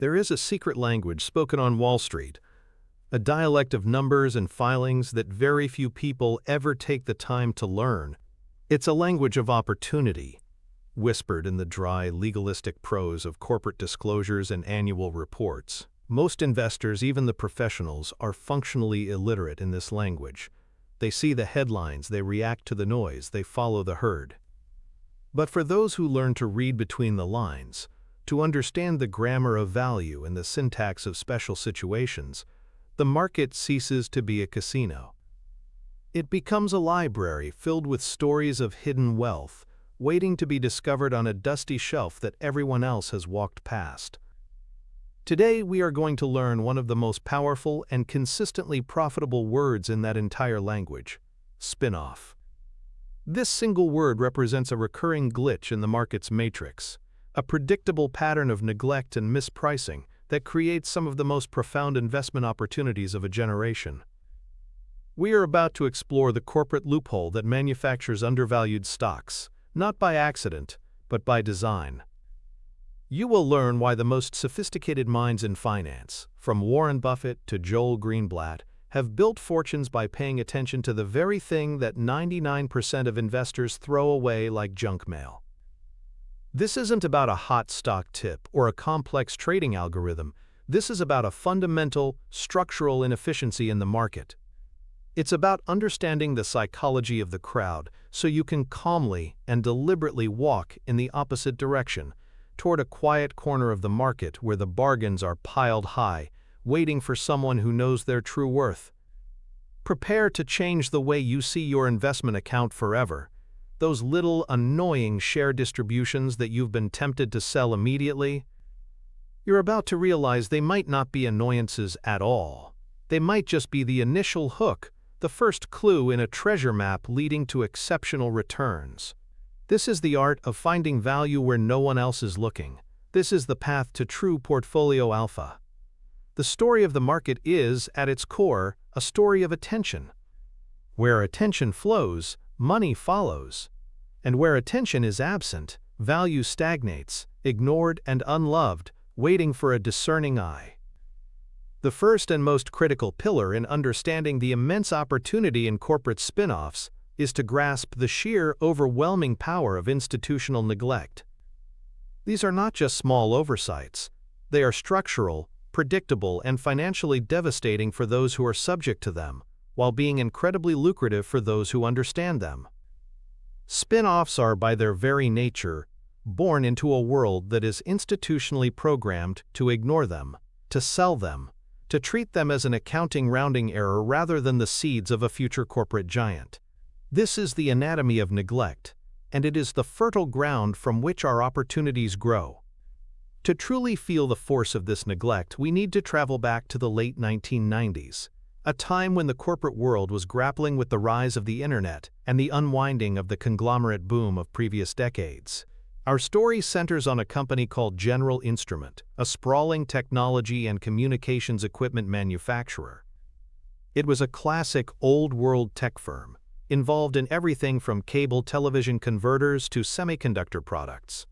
There is a secret language spoken on Wall Street, a dialect of numbers and filings that very few people ever take the time to learn. It's a language of opportunity, whispered in the dry, legalistic prose of corporate disclosures and annual reports. Most investors, even the professionals, are functionally illiterate in this language. They see the headlines, they react to the noise, they follow the herd. But for those who learn to read between the lines, to understand the grammar of value and the syntax of special situations, the market ceases to be a casino. It becomes a library filled with stories of hidden wealth, waiting to be discovered on a dusty shelf that everyone else has walked past. Today, we are going to learn one of the most powerful and consistently profitable words in that entire language: spin-off. This single word represents a recurring glitch in the market's matrix, a predictable pattern of neglect and mispricing that creates some of the most profound investment opportunities of a generation. We are about to explore the corporate loophole that manufactures undervalued stocks, not by accident, but by design. You will learn why the most sophisticated minds in finance, from Warren Buffett to Joel Greenblatt, have built fortunes by paying attention to the very thing that 99% of investors throw away like junk mail. This isn't about a hot stock tip or a complex trading algorithm. This is about a fundamental, structural inefficiency in the market. It's about understanding the psychology of the crowd so you can calmly and deliberately walk in the opposite direction, toward a quiet corner of the market where the bargains are piled high, waiting for someone who knows their true worth. Prepare to change the way you see your investment account forever. Those little annoying share distributions that you've been tempted to sell immediately, you're about to realize they might not be annoyances at all. They might just be the initial hook, the first clue in a treasure map leading to exceptional returns. This is the art of finding value where no one else is looking. This is the path to true portfolio alpha. The story of the market is, at its core, a story of attention. Where attention flows, money follows. And where attention is absent, value stagnates, ignored and unloved, waiting for a discerning eye. The first and most critical pillar in understanding the immense opportunity in corporate spin-offs is to grasp the sheer, overwhelming power of institutional neglect. These are not just small oversights. They are structural, predictable, and financially devastating for those who are subject to them, while being incredibly lucrative for those who understand them. Spin-offs are, by their very nature, born into a world that is institutionally programmed to ignore them, to sell them, to treat them as an accounting rounding error rather than the seeds of a future corporate giant. This is the anatomy of neglect, and it is the fertile ground from which our opportunities grow. To truly feel the force of this neglect, we need to travel back to the late 1990s. A time when the corporate world was grappling with the rise of the internet and the unwinding of the conglomerate boom of previous decades. Our story centers on a company called General Instrument, a sprawling technology and communications equipment manufacturer. It was a classic old-world tech firm, involved in everything from cable television converters to semiconductor products.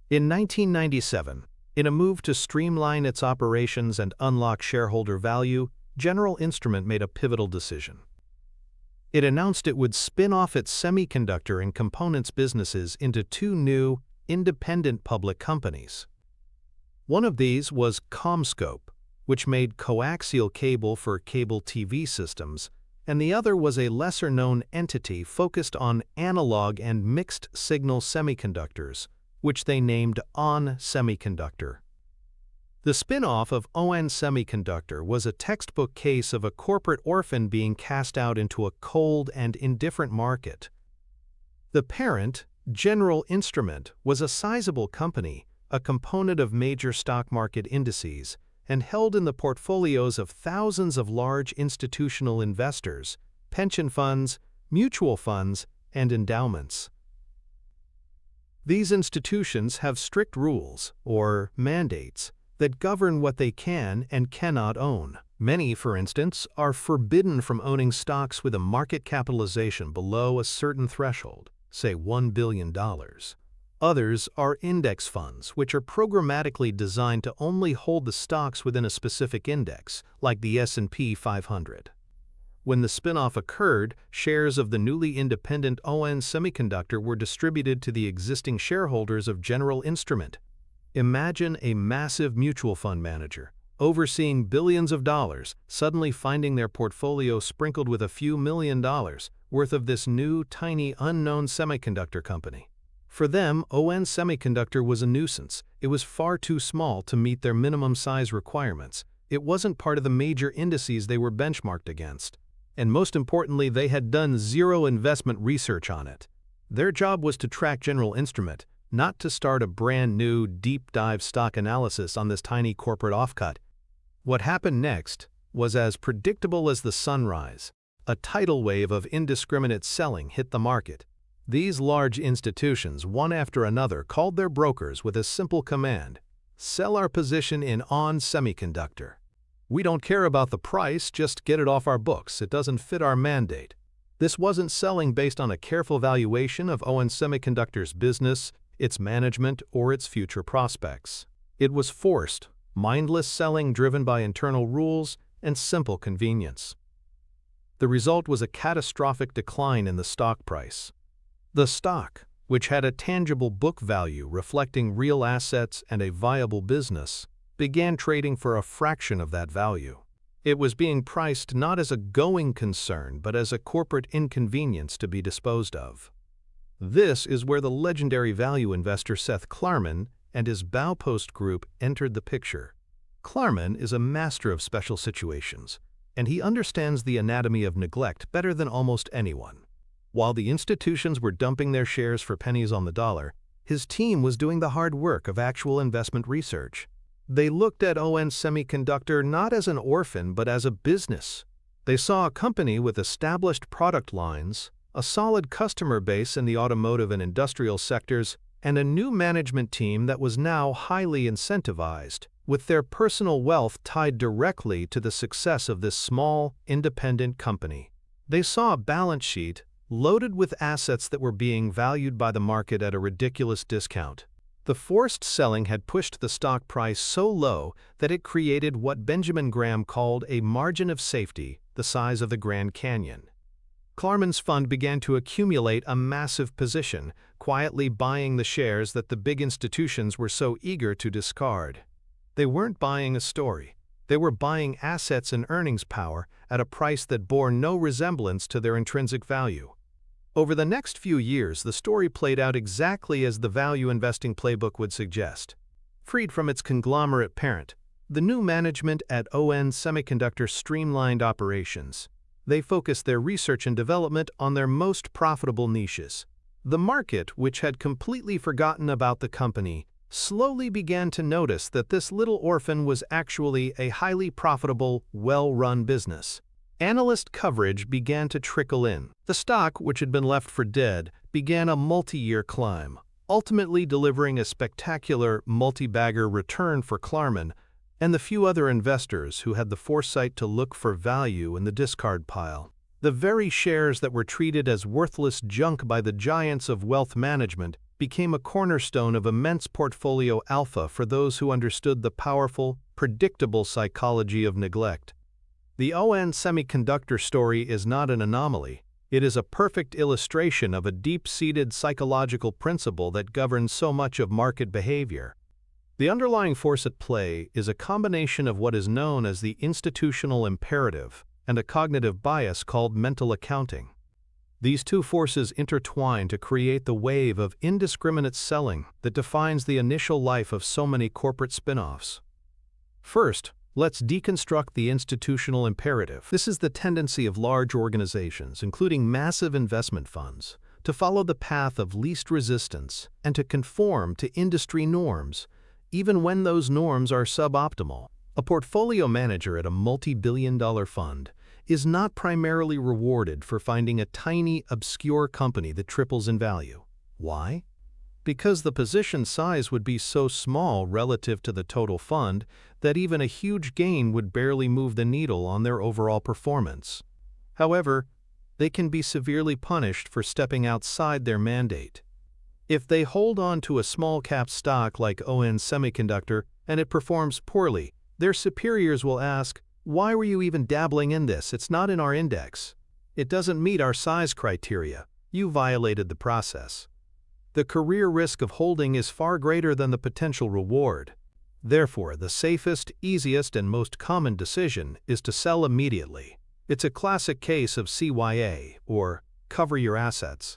In 1997, in a move to streamline its operations and unlock shareholder value, General Instrument made a pivotal decision. It announced it would spin off its semiconductor and components businesses into two new, independent public companies. One of these was CommScope, which made coaxial cable for cable TV systems, and the other was a lesser-known entity focused on analog and mixed-signal semiconductors, which they named ON Semiconductor. The spin-off of ON Semiconductor was a textbook case of a corporate orphan being cast out into a cold and indifferent market. The parent, General Instrument, was a sizable company, a component of major stock market indices, and held in the portfolios of thousands of large institutional investors, pension funds, mutual funds, and endowments. These institutions have strict rules, or mandates, that govern what they can and cannot own. Many, for instance, are forbidden from owning stocks with a market capitalization below a certain threshold, say $1 billion, Others are index funds, which are programmatically designed to only hold the stocks within a specific index, like the S&P 500. When the spin-off occurred, shares of the newly independent ON Semiconductor were distributed to the existing shareholders of General Instrument. Imagine a massive mutual fund manager, overseeing billions of dollars, suddenly finding their portfolio sprinkled with a few $1,000,000 worth of this new, tiny, unknown semiconductor company. For them, ON Semiconductor was a nuisance. It was far too small to meet their minimum size requirements. It wasn't part of the major indices they were benchmarked against. And most importantly, they had done zero investment research on it. Their job was to track General Instrument, not to start a brand new, deep-dive stock analysis on this tiny corporate offcut. What happened next was as predictable as the sunrise. A tidal wave of indiscriminate selling hit the market. These large institutions, one after another, called their brokers with a simple command: sell our position in ON Semiconductor. We don't care about the price, just get it off our books. It doesn't fit our mandate. This wasn't selling based on a careful valuation of ON Semiconductor's business, its management, or its future prospects. It was forced, mindless selling driven by internal rules and simple convenience. The result was a catastrophic decline in the stock price. The stock, which had a tangible book value reflecting real assets and a viable business, began trading for a fraction of that value. It was being priced not as a going concern but as a corporate inconvenience to be disposed of. This is where the legendary value investor Seth Klarman and his Baupost Group entered the picture. Klarman is a master of special situations, and he understands the anatomy of neglect better than almost anyone. While the institutions were dumping their shares for pennies on the dollar, his team was doing the hard work of actual investment research. They looked at ON Semiconductor not as an orphan but as a business. They saw a company with established product lines, a solid customer base in the automotive and industrial sectors, and a new management team that was now highly incentivized, with their personal wealth tied directly to the success of this small, independent company. They saw a balance sheet loaded with assets that were being valued by the market at a ridiculous discount. The forced selling had pushed the stock price so low that it created what Benjamin Graham called a margin of safety, the size of the Grand Canyon. Klarman's fund began to accumulate a massive position, quietly buying the shares that the big institutions were so eager to discard. They weren't buying a story. They were buying assets and earnings power at a price that bore no resemblance to their intrinsic value. Over the next few years, the story played out exactly as the value investing playbook would suggest. Freed from its conglomerate parent, the new management at ON Semiconductor streamlined operations. They focused their research and development on their most profitable niches. The market, which had completely forgotten about the company, slowly began to notice that this little orphan was actually a highly profitable, well-run business. Analyst coverage began to trickle in. The stock, which had been left for dead, began a multi-year climb, ultimately delivering a spectacular multi-bagger return for Klarman and the few other investors who had the foresight to look for value in the discard pile. The very shares that were treated as worthless junk by the giants of wealth management became a cornerstone of immense portfolio alpha for those who understood the powerful, predictable psychology of neglect. The ON Semiconductor story is not an anomaly. It is a perfect illustration of a deep-seated psychological principle that governs so much of market behavior. The underlying force at play is a combination of what is known as the institutional imperative and a cognitive bias called mental accounting. These two forces intertwine to create the wave of indiscriminate selling that defines the initial life of so many corporate spin-offs. First, let's deconstruct the institutional imperative. This is the tendency of large organizations, including massive investment funds, to follow the path of least resistance and to conform to industry norms, even when those norms are suboptimal. A portfolio manager at a multi-billion-dollar fund is not primarily rewarded for finding a tiny, obscure company that triples in value. Why? Because the position size would be so small relative to the total fund that even a huge gain would barely move the needle on their overall performance. However, they can be severely punished for stepping outside their mandate. If they hold on to a small-cap stock like ON Semiconductor and it performs poorly, their superiors will ask, "Why were you even dabbling in this? It's not in our index. It doesn't meet our size criteria. You violated the process." The career risk of holding is far greater than the potential reward. Therefore, the safest, easiest, and most common decision is to sell immediately. It's a classic case of CYA, or cover your assets.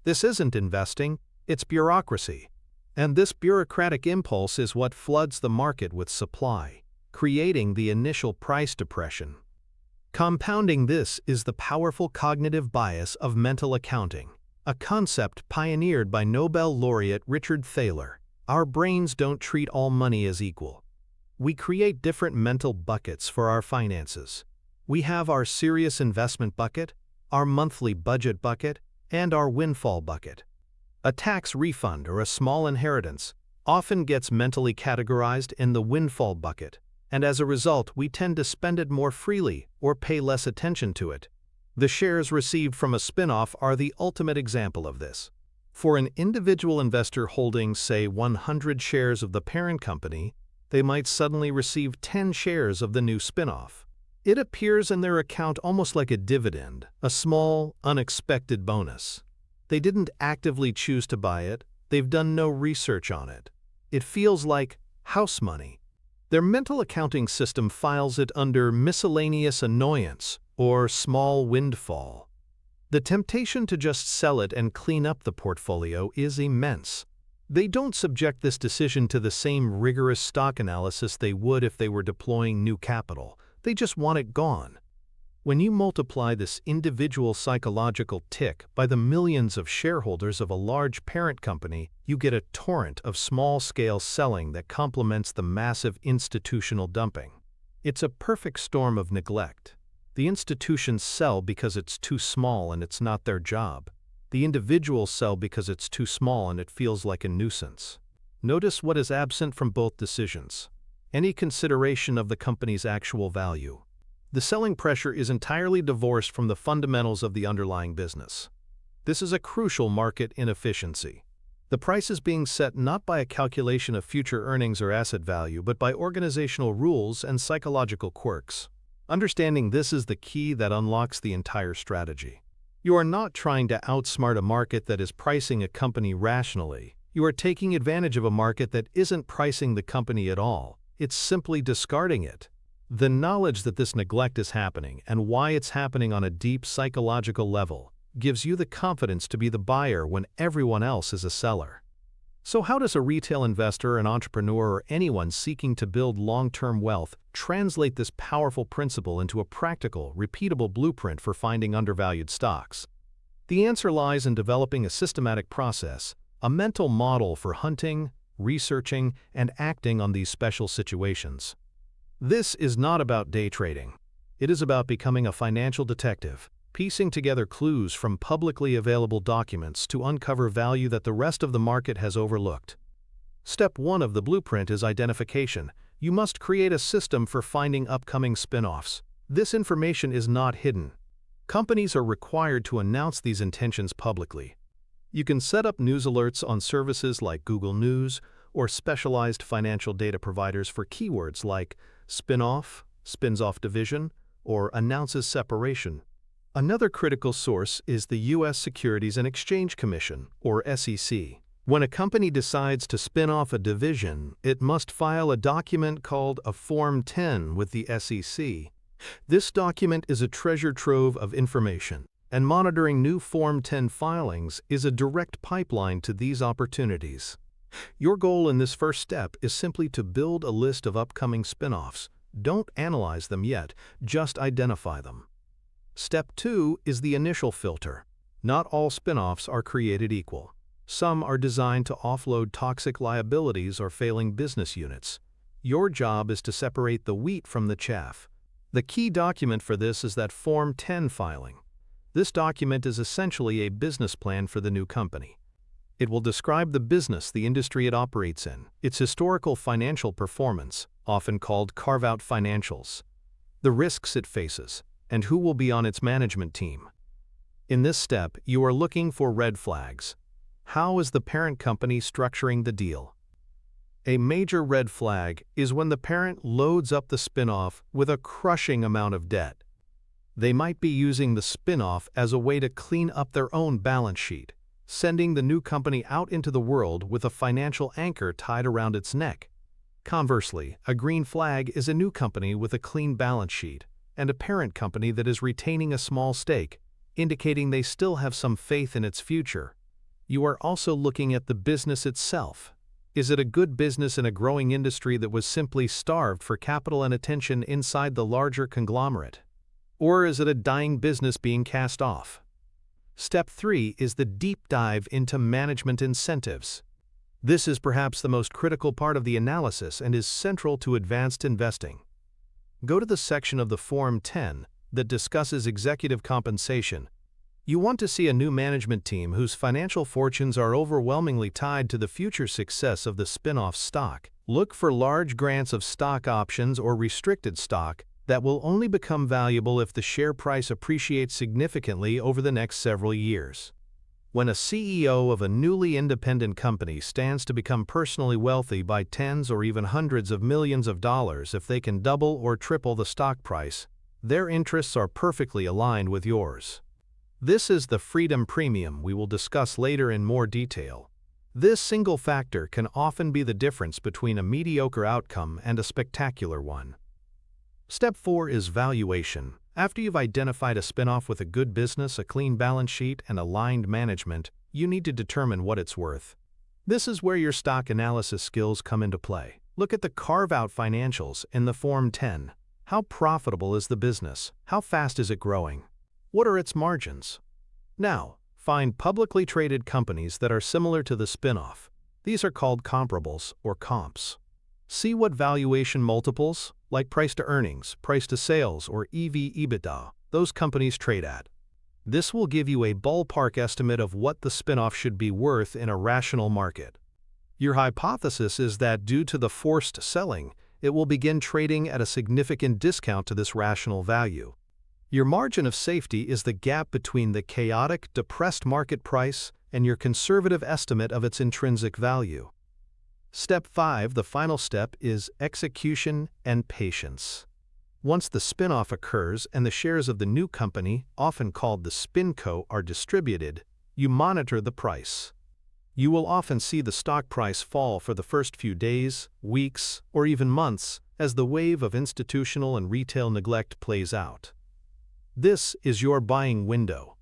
This isn't investing, it's bureaucracy. And this bureaucratic impulse is what floods the market with supply, creating the initial price depression. Compounding this is the powerful cognitive bias of mental accounting, a concept pioneered by Nobel laureate Richard Thaler. Our brains don't treat all money as equal. We create different mental buckets for our finances. We have our serious investment bucket, our monthly budget bucket, and our windfall bucket. A tax refund or a small inheritance often gets mentally categorized in the windfall bucket, and as a result, we tend to spend it more freely or pay less attention to it. The shares received from a spin-off are the ultimate example of this. For an individual investor holding, say, 100 shares of the parent company, they might suddenly receive 10 shares of the new spin-off. It appears in their account almost like a dividend, a small, unexpected bonus. They didn't actively choose to buy it, they've done no research on it. It feels like house money. Their mental accounting system files it under miscellaneous annoyance or small windfall. The temptation to just sell it and clean up the portfolio is immense. They don't subject this decision to the same rigorous stock analysis they would if they were deploying new capital. They just want it gone. When you multiply this individual psychological tick by the millions of shareholders of a large parent company, you get a torrent of small-scale selling that complements the massive institutional dumping. It's a perfect storm of neglect. The institutions sell because it's too small and it's not their job. The individuals sell because it's too small and it feels like a nuisance. Notice what is absent from both decisions: any consideration of the company's actual value. The selling pressure is entirely divorced from the fundamentals of the underlying business. This is a crucial market inefficiency. The price is being set not by a calculation of future earnings or asset value, but by organizational rules and psychological quirks. Understanding this is the key that unlocks the entire strategy. You are not trying to outsmart a market that is pricing a company rationally. You are taking advantage of a market that isn't pricing the company at all. It's simply discarding it. The knowledge that this neglect is happening and why it's happening on a deep psychological level gives you the confidence to be the buyer when everyone else is a seller. So how does a retail investor, an entrepreneur, or anyone seeking to build long-term wealth translate this powerful principle into a practical, repeatable blueprint for finding undervalued stocks? The answer lies in developing a systematic process, a mental model for hunting, researching, and acting on these special situations. This is not about day trading. It is about becoming a financial detective, piecing together clues from publicly available documents to uncover value that the rest of the market has overlooked. Step 1 of the blueprint is identification. You must create a system for finding upcoming spin-offs. This information is not hidden. Companies are required to announce these intentions publicly. You can set up news alerts on services like Google News or specialized financial data providers for keywords like spin-off, spins off division, or announces separation. Another critical source is the U.S. Securities and Exchange Commission, or SEC. When a company decides to spin off a division, it must file a document called a Form 10 with the SEC. This document is a treasure trove of information, and monitoring new Form 10 filings is a direct pipeline to these opportunities. Your goal in this first step is simply to build a list of upcoming spin-offs. Don't analyze them yet, just identify them. Step 2 is the initial filter. Not all spin-offs are created equal. Some are designed to offload toxic liabilities or failing business units. Your job is to separate the wheat from the chaff. The key document for this is that Form 10 filing. This document is essentially a business plan for the new company. It will describe the business, the industry it operates in, its historical financial performance, often called carve-out financials, the risks it faces, and who will be on its management team. In this step, you are looking for red flags. How is the parent company structuring the deal? A major red flag is when the parent loads up the spin-off with a crushing amount of debt. They might be using the spin-off as a way to clean up their own balance sheet, sending the new company out into the world with a financial anchor tied around its neck. Conversely, a green flag is a new company with a clean balance sheet and a parent company that is retaining a small stake, indicating they still have some faith in its future. You are also looking at the business itself. Is it a good business in a growing industry that was simply starved for capital and attention inside the larger conglomerate? Or is it a dying business being cast off? Step 3 is the deep dive into management incentives. This is perhaps the most critical part of the analysis and is central to advanced investing. Go to the section of the Form 10 that discusses executive compensation. You want to see a new management team whose financial fortunes are overwhelmingly tied to the future success of the spin-off stock. Look for large grants of stock options or restricted stock that will only become valuable if the share price appreciates significantly over the next several years. When a CEO of a newly independent company stands to become personally wealthy by tens or even hundreds of millions of dollars if they can double or triple the stock price, their interests are perfectly aligned with yours. This is the freedom premium we will discuss later in more detail. This single factor can often be the difference between a mediocre outcome and a spectacular one. Step 4 is valuation. After you've identified a spin-off with a good business, a clean balance sheet, and aligned management, you need to determine what it's worth. This is where your stock analysis skills come into play. Look at the carve-out financials in the Form 10. How profitable is the business? How fast is it growing? What are its margins? Now, find publicly traded companies that are similar to the spin-off. These are called comparables or comps. See what valuation multiples, like price to earnings, price to sales, or EV/EBITDA, those companies trade at. This will give you a ballpark estimate of what the spin-off should be worth in a rational market. Your hypothesis is that due to the forced selling, it will begin trading at a significant discount to this rational value. Your margin of safety is the gap between the chaotic, depressed market price and your conservative estimate of its intrinsic value. Step 5, the final step, is execution and patience. Once the spin-off occurs and the shares of the new company, often called the SpinCo, are distributed, you monitor the price. You will often see the stock price fall for the first few days, weeks, or even months as the wave of institutional and retail neglect plays out. This is your buying window.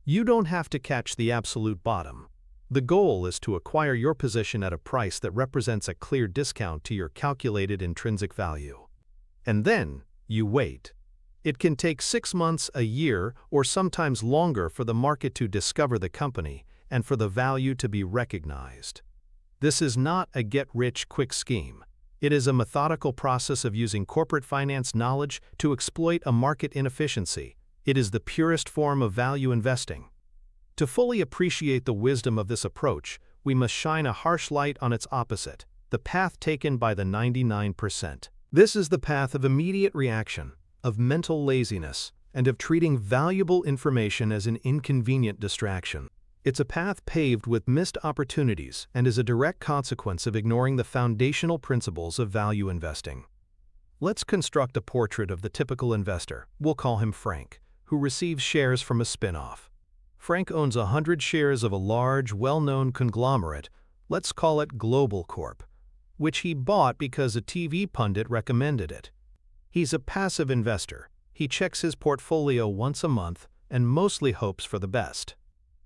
You don't have to catch the absolute bottom. The goal is to acquire your position at a price that represents a clear discount to your calculated intrinsic value. And then, you wait. It can take 6 months, a year, or sometimes longer for the market to discover the company and for the value to be recognized. This is not a get-rich-quick scheme. It is a methodical process of using corporate finance knowledge to exploit a market inefficiency. It is the purest form of value investing. To fully appreciate the wisdom of this approach, we must shine a harsh light on its opposite, the path taken by the 99%. This is the path of immediate reaction, of mental laziness, and of treating valuable information as an inconvenient distraction. It's a path paved with missed opportunities and is a direct consequence of ignoring the foundational principles of value investing. Let's construct a portrait of the typical investor, we'll call him Frank, who receives shares from a spin-off. Frank owns 100 shares of a large, well-known conglomerate, let's call it Global Corp, which he bought because a TV pundit recommended it. He's a passive investor. He checks his portfolio once a month and mostly hopes for the best.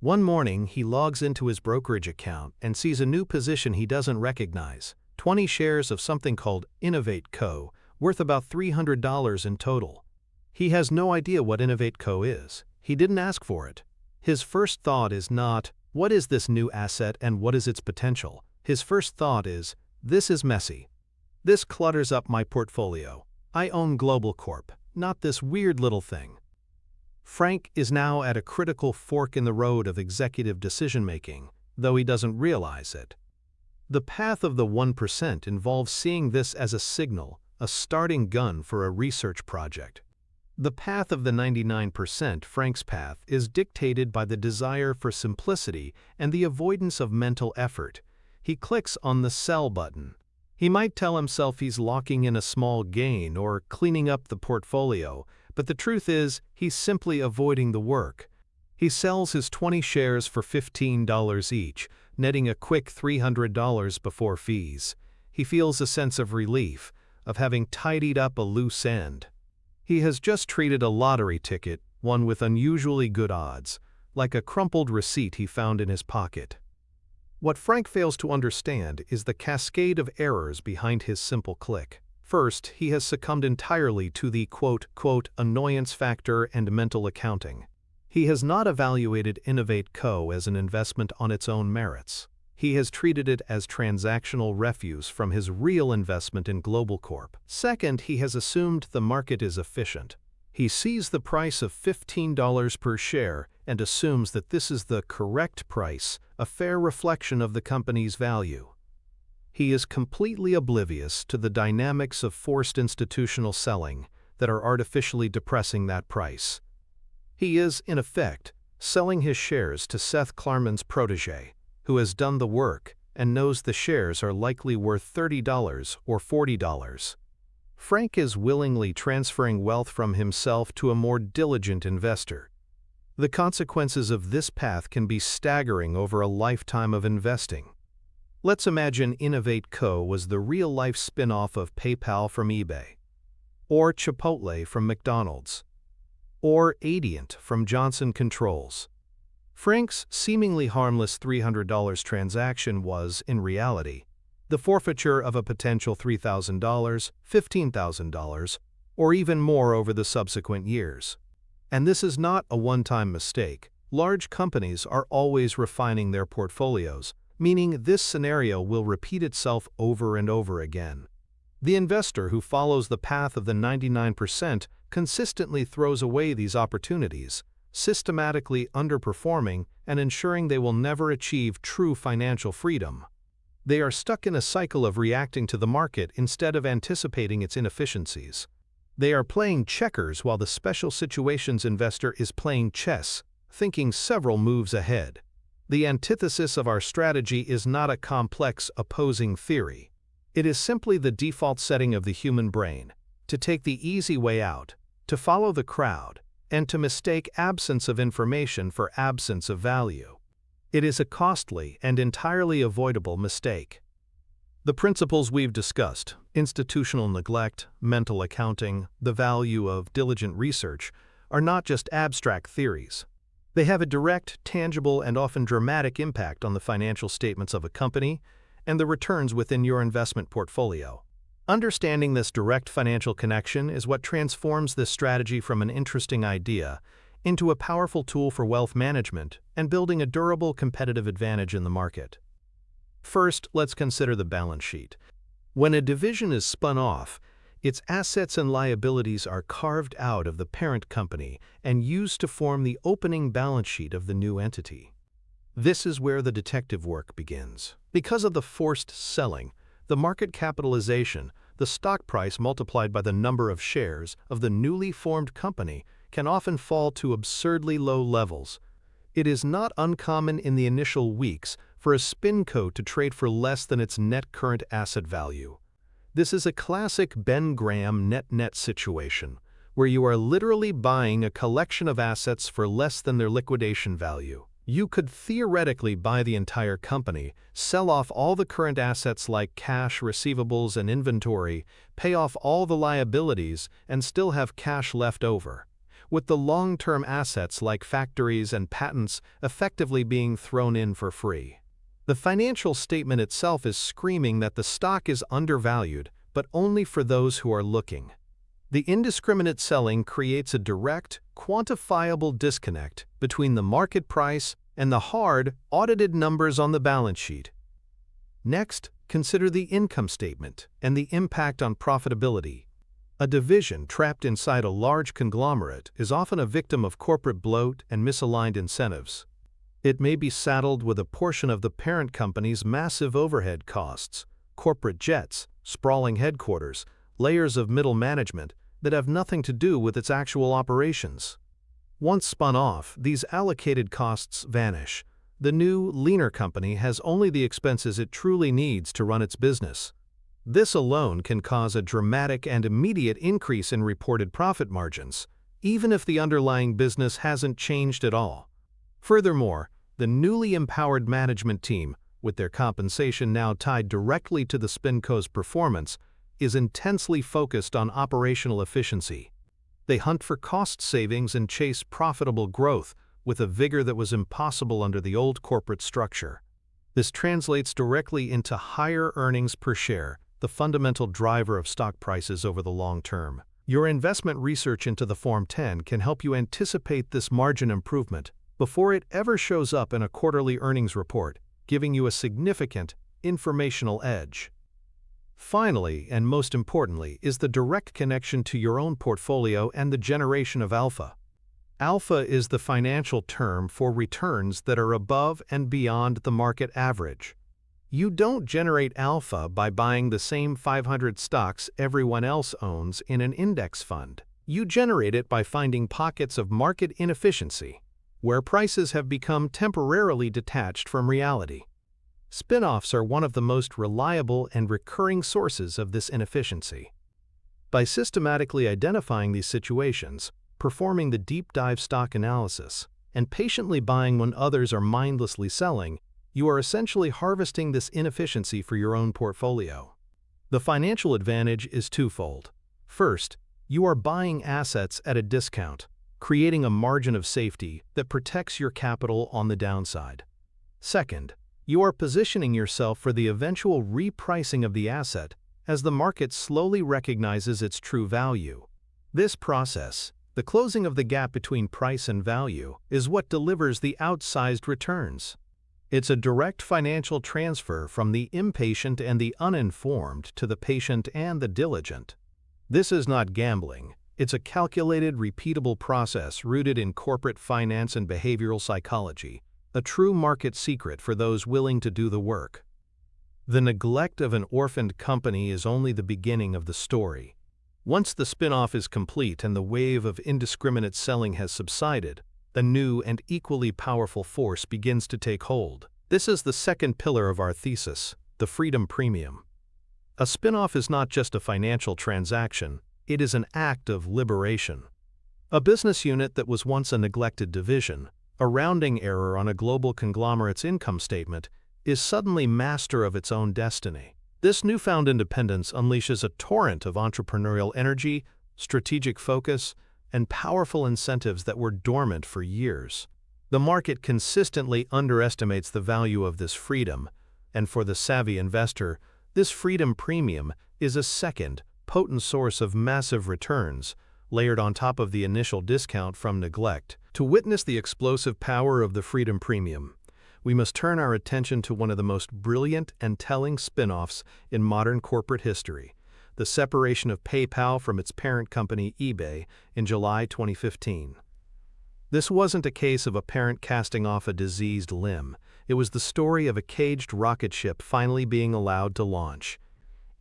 One morning, he logs into his brokerage account and sees a new position he doesn't recognize, 20 shares of something called Innovate Co., worth about $300 in total. He has no idea what Innovate Co. is. He didn't ask for it. His first thought is not, what is this new asset and what is its potential? His first thought is, this is messy. This clutters up my portfolio. I own Global Corp., not this weird little thing. Frank is now at a critical fork in the road of executive decision-making, though he doesn't realize it. The path of the 1% involves seeing this as a signal, a starting gun for a research project. The path of the 99%, Frank's path, is dictated by the desire for simplicity and the avoidance of mental effort. He clicks on the sell button. He might tell himself he's locking in a small gain or cleaning up the portfolio, but the truth is he's simply avoiding the work. He sells his 20 shares for $15 each, netting a quick $300 before fees. He feels a sense of relief, of having tidied up a loose end. He has just treated a lottery ticket, one with unusually good odds, like a crumpled receipt he found in his pocket. What Frank fails to understand is the cascade of errors behind his simple click. First, he has succumbed entirely to the quote, annoyance factor and mental accounting. He has not evaluated Innovate Co. as an investment on its own merits. He has treated it as transactional refuse from his real investment in Global Corp. Second, he has assumed the market is efficient. He sees the price of $15 per share and assumes that this is the correct price, a fair reflection of the company's value. He is completely oblivious to the dynamics of forced institutional selling that are artificially depressing that price. He is, in effect, selling his shares to Seth Klarman's protege, who has done the work and knows the shares are likely worth $30 or $40. Frank is willingly transferring wealth from himself to a more diligent investor. The consequences of this path can be staggering over a lifetime of investing. Let's imagine Innovate Co. was the real-life spin-off of PayPal from eBay, or Chipotle from McDonald's, or Adient from Johnson Controls. Frank's seemingly harmless $300 transaction was, in reality, the forfeiture of a potential $3,000, $15,000, or even more over the subsequent years. And this is not a one-time mistake. Large companies are always refining their portfolios, meaning this scenario will repeat itself over and over again. The investor who follows the path of the 99% consistently throws away these opportunities, systematically underperforming and ensuring they will never achieve true financial freedom. They are stuck in a cycle of reacting to the market instead of anticipating its inefficiencies. They are playing checkers while the special situations investor is playing chess, thinking several moves ahead. The antithesis of our strategy is not a complex opposing theory. It is simply the default setting of the human brain, to take the easy way out, to follow the crowd, and to mistake absence of information for absence of value. It is a costly and entirely avoidable mistake. The principles we've discussed, institutional neglect, mental accounting, the value of diligent research, are not just abstract theories. They have a direct, tangible, and often dramatic impact on the financial statements of a company and the returns within your investment portfolio. Understanding this direct financial connection is what transforms this strategy from an interesting idea into a powerful tool for wealth management and building a durable competitive advantage in the market. First, let's consider the balance sheet. When a division is spun off, its assets and liabilities are carved out of the parent company and used to form the opening balance sheet of the new entity. This is where the detective work begins. Because of the forced selling, the market capitalization, the stock price multiplied by the number of shares of the newly formed company, can often fall to absurdly low levels. It is not uncommon in the initial weeks for a spinco to trade for less than its net current asset value. This is a classic Ben Graham net-net situation, where you are literally buying a collection of assets for less than their liquidation value. You could theoretically buy the entire company, sell off all the current assets like cash, receivables, and inventory, pay off all the liabilities, and still have cash left over, with the long-term assets like factories and patents effectively being thrown in for free. The financial statement itself is screaming that the stock is undervalued, but only for those who are looking. The indiscriminate selling creates a direct, quantifiable disconnect between the market price and the hard, audited numbers on the balance sheet. Next, consider the income statement and the impact on profitability. A division trapped inside a large conglomerate is often a victim of corporate bloat and misaligned incentives. It may be saddled with a portion of the parent company's massive overhead costs, corporate jets, sprawling headquarters, layers of middle management, that have nothing to do with its actual operations. Once spun off, these allocated costs vanish. The new, leaner company has only the expenses it truly needs to run its business. This alone can cause a dramatic and immediate increase in reported profit margins, even if the underlying business hasn't changed at all. Furthermore, the newly empowered management team, with their compensation now tied directly to the SpinCo's performance, is intensely focused on operational efficiency. They hunt for cost savings and chase profitable growth with a vigor that was impossible under the old corporate structure. This translates directly into higher earnings per share, the fundamental driver of stock prices over the long term. Your investment research into the Form 10 can help you anticipate this margin improvement before it ever shows up in a quarterly earnings report, giving you a significant informational edge. Finally, and most importantly, is the direct connection to your own portfolio and the generation of alpha. Alpha is the financial term for returns that are above and beyond the market average. You don't generate alpha by buying the same 500 stocks everyone else owns in an index fund. You generate it by finding pockets of market inefficiency, where prices have become temporarily detached from reality. Spin-offs are one of the most reliable and recurring sources of this inefficiency. By systematically identifying these situations, performing the deep dive stock analysis, and patiently buying when others are mindlessly selling, you are essentially harvesting this inefficiency for your own portfolio. The financial advantage is twofold. First, you are buying assets at a discount, creating a margin of safety that protects your capital on the downside. Second, you are positioning yourself for the eventual repricing of the asset as the market slowly recognizes its true value. This process, the closing of the gap between price and value, is what delivers the outsized returns. It's a direct financial transfer from the impatient and the uninformed to the patient and the diligent. This is not gambling. It's a calculated, repeatable process rooted in corporate finance and behavioral psychology, a true market secret for those willing to do the work. The neglect of an orphaned company is only the beginning of the story. Once the spin-off is complete and the wave of indiscriminate selling has subsided, a new and equally powerful force begins to take hold. This is the second pillar of our thesis, the freedom premium. A spin-off is not just a financial transaction, it is an act of liberation. A business unit that was once a neglected division, a rounding error on a global conglomerate's income statement, is suddenly master of its own destiny. This newfound independence unleashes a torrent of entrepreneurial energy, strategic focus, and powerful incentives that were dormant for years. The market consistently underestimates the value of this freedom, and for the savvy investor, this freedom premium is a second, potent source of massive returns, layered on top of the initial discount from neglect. To witness the explosive power of the freedom premium, we must turn our attention to one of the most brilliant and telling spin-offs in modern corporate history, the separation of PayPal from its parent company eBay in July 2015. This wasn't a case of a parent casting off a diseased limb. It was the story of a caged rocket ship finally being allowed to launch.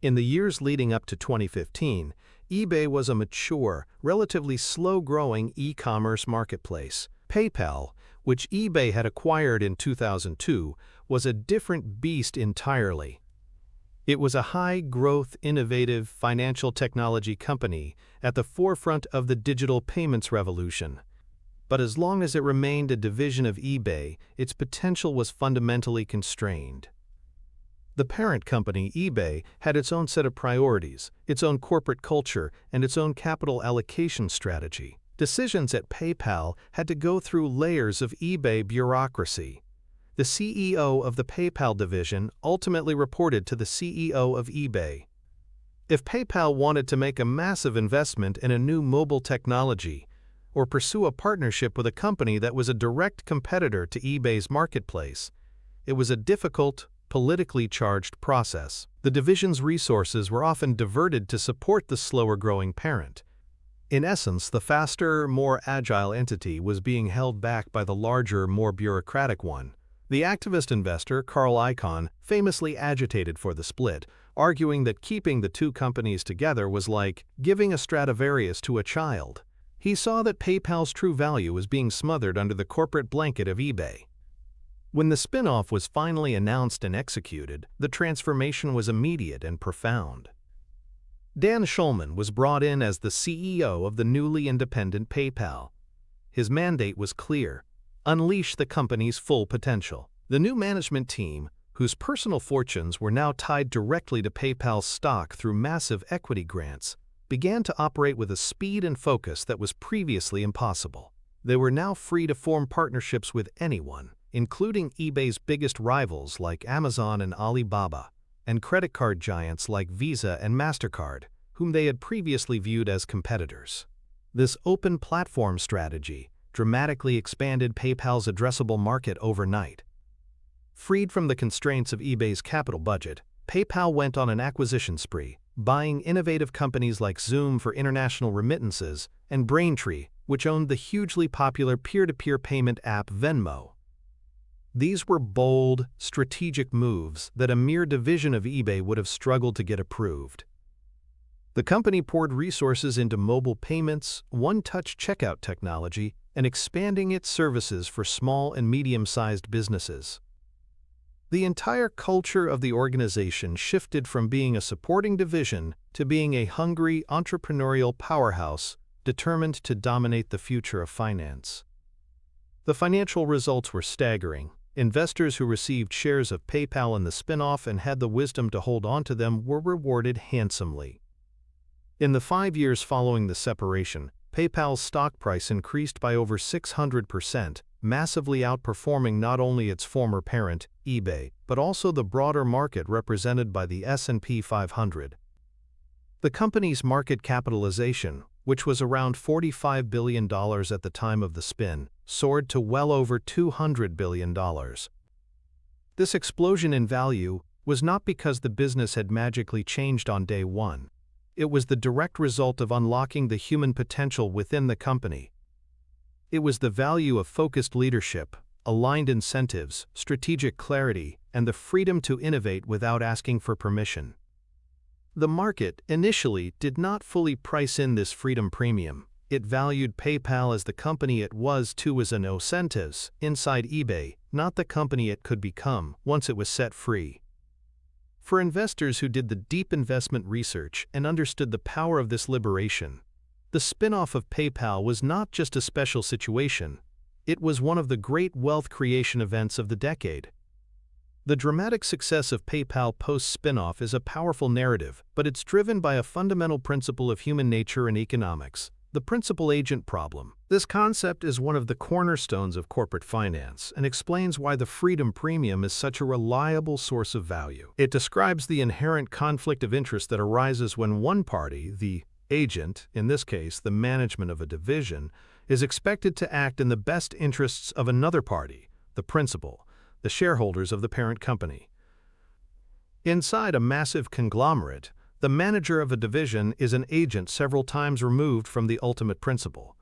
In the years leading up to 2015, eBay was a mature, relatively slow-growing e-commerce marketplace. PayPal, which eBay had acquired in 2002, was a different beast entirely. It was a high-growth, innovative financial technology company at the forefront of the digital payments revolution. But as long as it remained a division of eBay, its potential was fundamentally constrained. The parent company, eBay, had its own set of priorities, its own corporate culture, and its own capital allocation strategy. Decisions at PayPal had to go through layers of eBay bureaucracy. The CEO of the PayPal division ultimately reported to the CEO of eBay. If PayPal wanted to make a massive investment in a new mobile technology, or pursue a partnership with a company that was a direct competitor to eBay's marketplace, it was a difficult, politically charged process. The division's resources were often diverted to support the slower-growing parent. In essence, the faster, more agile entity was being held back by the larger, more bureaucratic one. The activist investor, Carl Icahn, famously agitated for the split, arguing that keeping the two companies together was like giving a Stradivarius to a child. He saw that PayPal's true value was being smothered under the corporate blanket of eBay. When the spin-off was finally announced and executed, the transformation was immediate and profound. Dan Schulman was brought in as the CEO of the newly independent PayPal. His mandate was clear: unleash the company's full potential. The new management team, whose personal fortunes were now tied directly to PayPal's stock through massive equity grants, began to operate with a speed and focus that was previously impossible. They were now free to form partnerships with anyone, including eBay's biggest rivals like Amazon and Alibaba, and credit card giants like Visa and MasterCard, whom they had previously viewed as competitors. This open platform strategy dramatically expanded PayPal's addressable market overnight. Freed from the constraints of eBay's capital budget, PayPal went on an acquisition spree, buying innovative companies like Zoom for international remittances and Braintree, which owned the hugely popular peer-to-peer payment app Venmo. These were bold, strategic moves that a mere division of eBay would have struggled to get approved. The company poured resources into mobile payments, one-touch checkout technology, and expanding its services for small and medium-sized businesses. The entire culture of the organization shifted from being a supporting division to being a hungry, entrepreneurial powerhouse determined to dominate the future of finance. The financial results were staggering. Investors who received shares of PayPal in the spin-off and had the wisdom to hold on to them were rewarded handsomely. In the 5 years following the separation, PayPal's stock price increased by over 600%, massively outperforming not only its former parent, eBay, but also the broader market represented by the S&P 500. The company's market capitalization, which was around $45 billion at the time of the spin, soared to well over $200 billion. This explosion in value was not because the business had magically changed on day one. It was the direct result of unlocking the human potential within the company. It was the value of focused leadership, aligned incentives, strategic clarity, and the freedom to innovate without asking for permission. The market, initially, did not fully price in this freedom premium. It valued PayPal as the company it was to as an incentives inside eBay, not the company it could become once it was set free. For investors who did the deep investment research and understood the power of this liberation, the spin-off of PayPal was not just a special situation, it was one of the great wealth creation events of the decade. The dramatic success of PayPal post-spin-off is a powerful narrative, but it's driven by a fundamental principle of human nature and economics: the principal-agent problem. This concept is one of the cornerstones of corporate finance and explains why the freedom premium is such a reliable source of value. It describes the inherent conflict of interest that arises when one party, the agent, in this case the management of a division, is expected to act in the best interests of another party, the principal, the shareholders of the parent company. Inside a massive conglomerate, the manager of a division is an agent several times removed from the ultimate principal.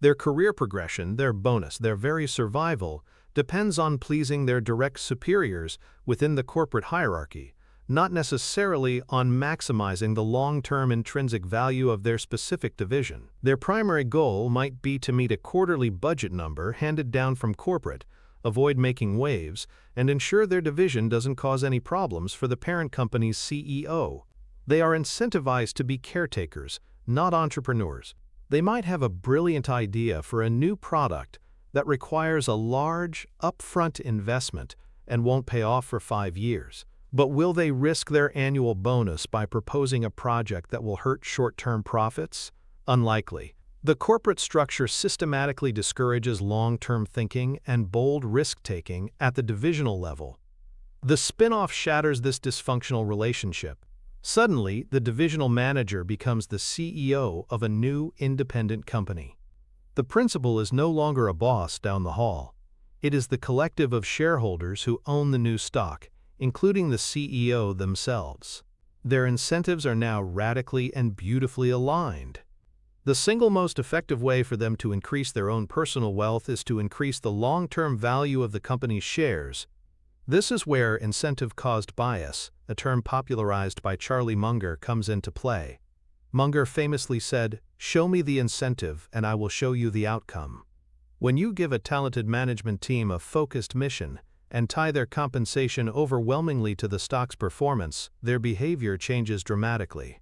Their career progression, their bonus, their very survival depends on pleasing their direct superiors within the corporate hierarchy, not necessarily on maximizing the long-term intrinsic value of their specific division. Their primary goal might be to meet a quarterly budget number handed down from corporate, avoid making waves, and ensure their division doesn't cause any problems for the parent company's CEO. They are incentivized to be caretakers, not entrepreneurs. They might have a brilliant idea for a new product that requires a large, upfront investment and won't pay off for 5 years. But will they risk their annual bonus by proposing a project that will hurt short-term profits? Unlikely. The corporate structure systematically discourages long-term thinking and bold risk-taking at the divisional level. The spin-off shatters this dysfunctional relationship. Suddenly, the divisional manager becomes the CEO of a new independent company. The principal is no longer a boss down the hall. It is the collective of shareholders who own the new stock, including the CEO themselves. Their incentives are now radically and beautifully aligned. The single most effective way for them to increase their own personal wealth is to increase the long-term value of the company's shares. This is where incentive-caused bias, a term popularized by Charlie Munger, comes into play. Munger famously said, "Show me the incentive and I will show you the outcome." When you give a talented management team a focused mission and tie their compensation overwhelmingly to the stock's performance, their behavior changes dramatically.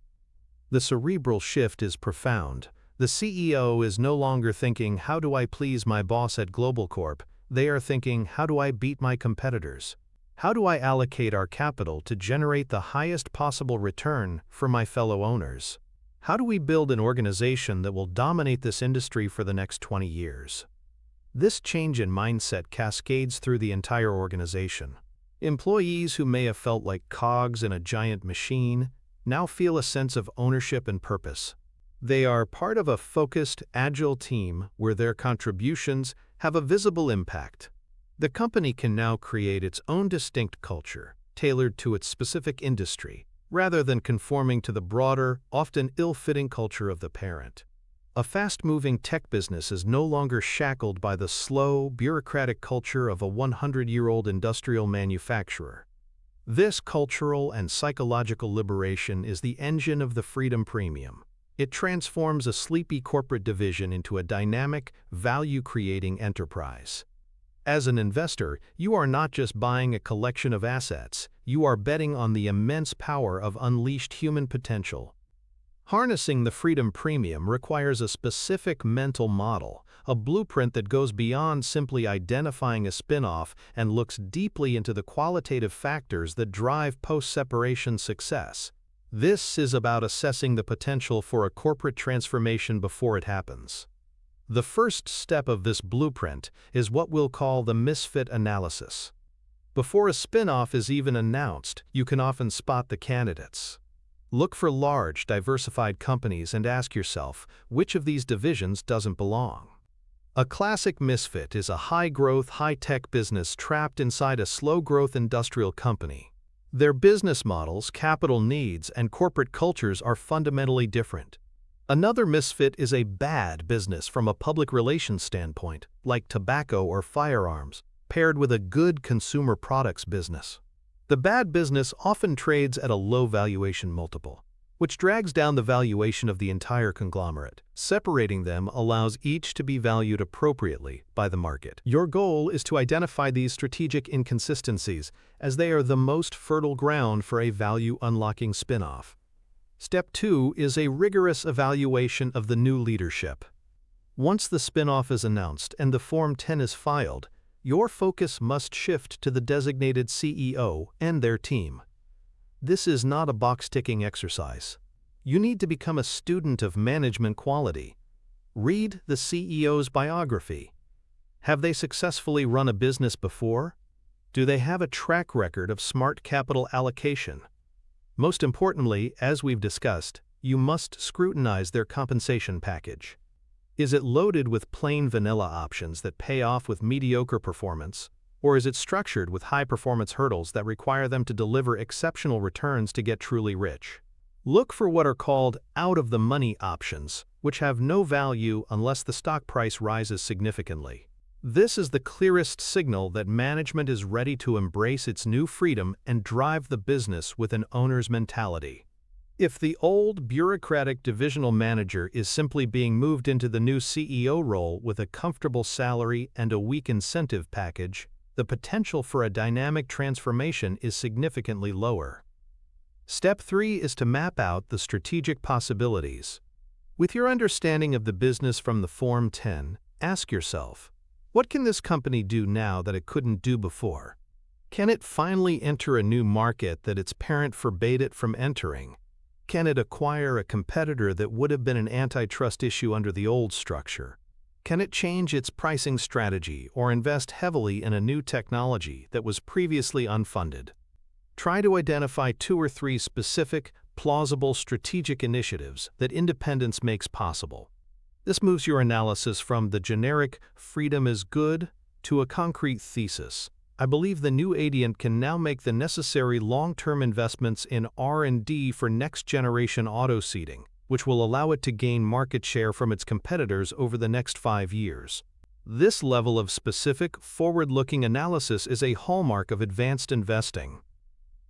The cerebral shift is profound. The CEO is no longer thinking, "How do I please my boss at Global Corp?" They are thinking, "How do I beat my competitors? How do I allocate our capital to generate the highest possible return for my fellow owners? How do we build an organization that will dominate this industry for the next 20 years?" This change in mindset cascades through the entire organization. Employees who may have felt like cogs in a giant machine now feel a sense of ownership and purpose. They are part of a focused, agile team where their contributions have a visible impact. The company can now create its own distinct culture, tailored to its specific industry, rather than conforming to the broader, often ill-fitting culture of the parent. A fast-moving tech business is no longer shackled by the slow, bureaucratic culture of a 100-year-old industrial manufacturer. This cultural and psychological liberation is the engine of the Freedom Premium. It transforms a sleepy corporate division into a dynamic, value-creating enterprise. As an investor, you are not just buying a collection of assets, you are betting on the immense power of unleashed human potential. Harnessing the Freedom Premium requires a specific mental model, a blueprint that goes beyond simply identifying a spin-off and looks deeply into the qualitative factors that drive post-separation success. This is about assessing the potential for a corporate transformation before it happens. The first step of this blueprint is what we'll call the misfit analysis. Before a spin-off is even announced, you can often spot the candidates. Look for large, diversified companies and ask yourself, which of these divisions doesn't belong? A classic misfit is a high-growth, high-tech business trapped inside a slow-growth industrial company. Their business models, capital needs, and corporate cultures are fundamentally different. Another misfit is a bad business from a public relations standpoint, like tobacco or firearms, paired with a good consumer products business. The bad business often trades at a low valuation multiple, which drags down the valuation of the entire conglomerate. Separating them allows each to be valued appropriately by the market. Your goal is to identify these strategic inconsistencies, as they are the most fertile ground for a value-unlocking spin-off. Step 2 is a rigorous evaluation of the new leadership. Once the spin-off is announced and the Form 10 is filed, your focus must shift to the designated CEO and their team. This is not a box-ticking exercise. You need to become a student of management quality. Read the CEO's biography. Have they successfully run a business before? Do they have a track record of smart capital allocation? Most importantly, as we've discussed, you must scrutinize their compensation package. Is it loaded with plain vanilla options that pay off with mediocre performance, or is it structured with high-performance hurdles that require them to deliver exceptional returns to get truly rich? Look for what are called out-of-the-money options, which have no value unless the stock price rises significantly. This is the clearest signal that management is ready to embrace its new freedom and drive the business with an owner's mentality. If the old bureaucratic divisional manager is simply being moved into the new CEO role with a comfortable salary and a weak incentive package, the potential for a dynamic transformation is significantly lower. Step 3 is to map out the strategic possibilities. With your understanding of the business from the Form 10, ask yourself, what can this company do now that it couldn't do before? Can it finally enter a new market that its parent forbade it from entering? Can it acquire a competitor that would have been an antitrust issue under the old structure? Can it change its pricing strategy or invest heavily in a new technology that was previously unfunded? Try to identify 2 or 3 specific, plausible strategic initiatives that independence makes possible. This moves your analysis from the generic "freedom is good" to a concrete thesis. I believe the new Adient can now make the necessary long-term investments in R&D for next-generation auto seating, which will allow it to gain market share from its competitors over the next 5 years. This level of specific, forward-looking analysis is a hallmark of advanced investing.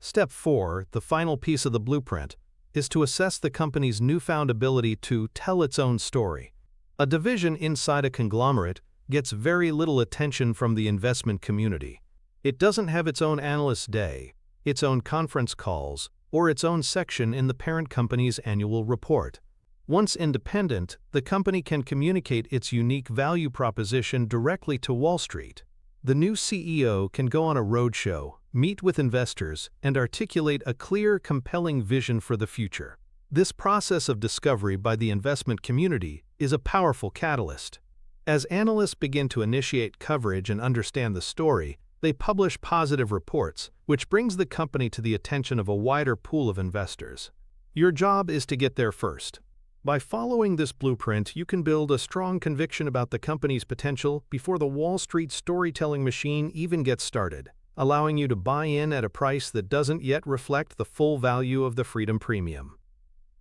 Step 4, the final piece of the blueprint, is to assess the company's newfound ability to tell its own story. A division inside a conglomerate gets very little attention from the investment community. It doesn't have its own analyst day, its own conference calls, or its own section in the parent company's annual report. Once independent, the company can communicate its unique value proposition directly to Wall Street. The new CEO can go on a roadshow, meet with investors, and articulate a clear, compelling vision for the future. This process of discovery by the investment community is a powerful catalyst. As analysts begin to initiate coverage and understand the story, they publish positive reports, which brings the company to the attention of a wider pool of investors. Your job is to get there first. By following this blueprint, you can build a strong conviction about the company's potential before the Wall Street storytelling machine even gets started, allowing you to buy in at a price that doesn't yet reflect the full value of the Freedom Premium.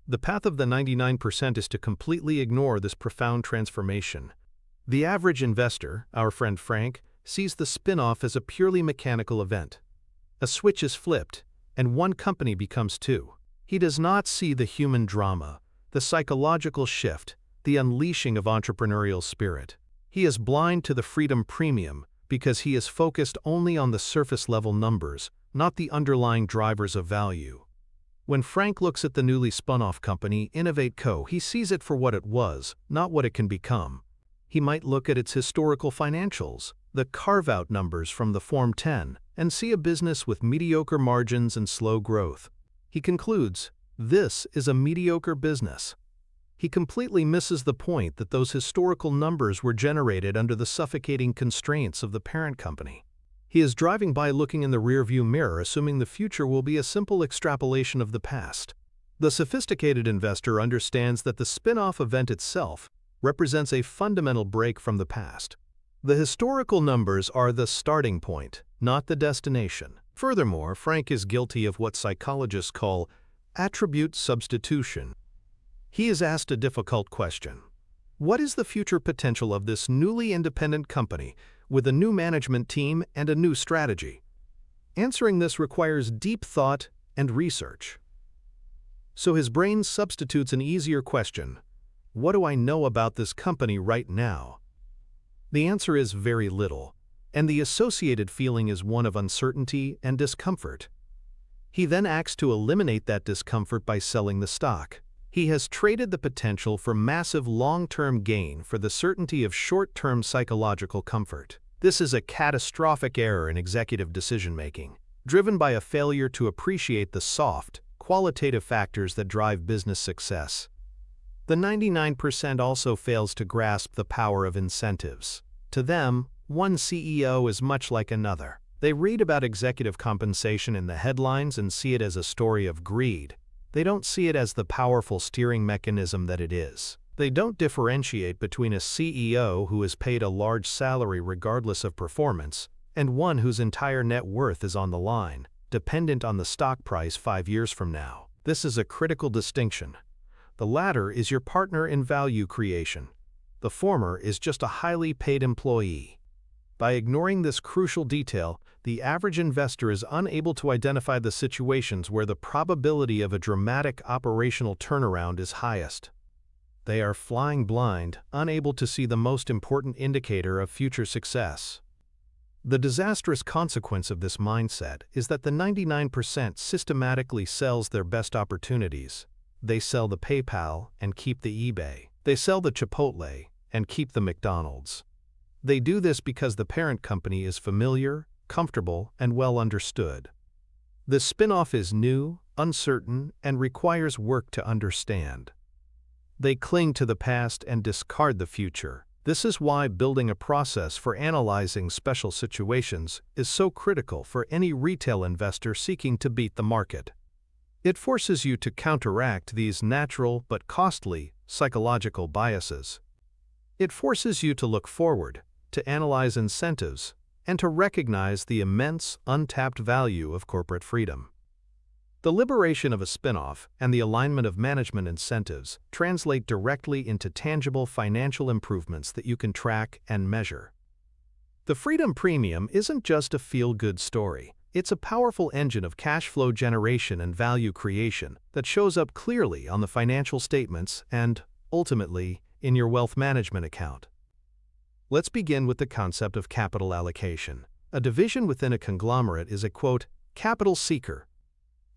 The path of the 99% is to completely ignore this profound transformation. The average investor, our friend Frank, sees the spin-off as a purely mechanical event. A switch is flipped, and one company becomes two. He does not see the human drama, the psychological shift, the unleashing of entrepreneurial spirit. He is blind to the Freedom Premium because he is focused only on the surface-level numbers, not the underlying drivers of value. When Frank looks at the newly spun-off company, Innovate Co., he sees it for what it was, not what it can become. He might look at its historical financials, the carve-out numbers from the Form 10, and see a business with mediocre margins and slow growth. He concludes, this is a mediocre business. He completely misses the point that those historical numbers were generated under the suffocating constraints of the parent company. He is driving by looking in the rearview mirror, assuming the future will be a simple extrapolation of the past. The sophisticated investor understands that the spin-off event itself represents a fundamental break from the past. The historical numbers are the starting point, not the destination. Furthermore, Frank is guilty of what psychologists call attribute substitution. He is asked a difficult question. What is the future potential of this newly independent company with a new management team and a new strategy? Answering this requires deep thought and research. So his brain substitutes an easier question. What do I know about this company right now? The answer is very little, and the associated feeling is one of uncertainty and discomfort. He then acts to eliminate that discomfort by selling the stock. He has traded the potential for massive long-term gain for the certainty of short-term psychological comfort. This is a catastrophic error in executive decision-making, driven by a failure to appreciate the soft, qualitative factors that drive business success. The 99% also fails to grasp the power of incentives. To them, one CEO is much like another. They read about executive compensation in the headlines and see it as a story of greed. They don't see it as the powerful steering mechanism that it is. They don't differentiate between a CEO who is paid a large salary regardless of performance and one whose entire net worth is on the line, dependent on the stock price 5 years from now. This is a critical distinction. The latter is your partner in value creation. The former is just a highly paid employee. By ignoring this crucial detail, the average investor is unable to identify the situations where the probability of a dramatic operational turnaround is highest. They are flying blind, unable to see the most important indicator of future success. The disastrous consequence of this mindset is that the 99% systematically sells their best opportunities. They sell the PayPal and keep the eBay. They sell the Chipotle and keep the McDonald's. They do this because the parent company is familiar, comfortable, and well understood. The spin-off is new, uncertain, and requires work to understand. They cling to the past and discard the future. This is why building a process for analyzing special situations is so critical for any retail investor seeking to beat the market. It forces you to counteract these natural but costly psychological biases. It forces you to look forward, to analyze incentives, and to recognize the immense, untapped value of corporate freedom. The liberation of a spin-off and the alignment of management incentives translate directly into tangible financial improvements that you can track and measure. The Freedom Premium isn't just a feel-good story. It's a powerful engine of cash flow generation and value creation that shows up clearly on the financial statements and, ultimately, in your wealth management account. Let's begin with the concept of capital allocation. A division within a conglomerate is a, quote, capital seeker.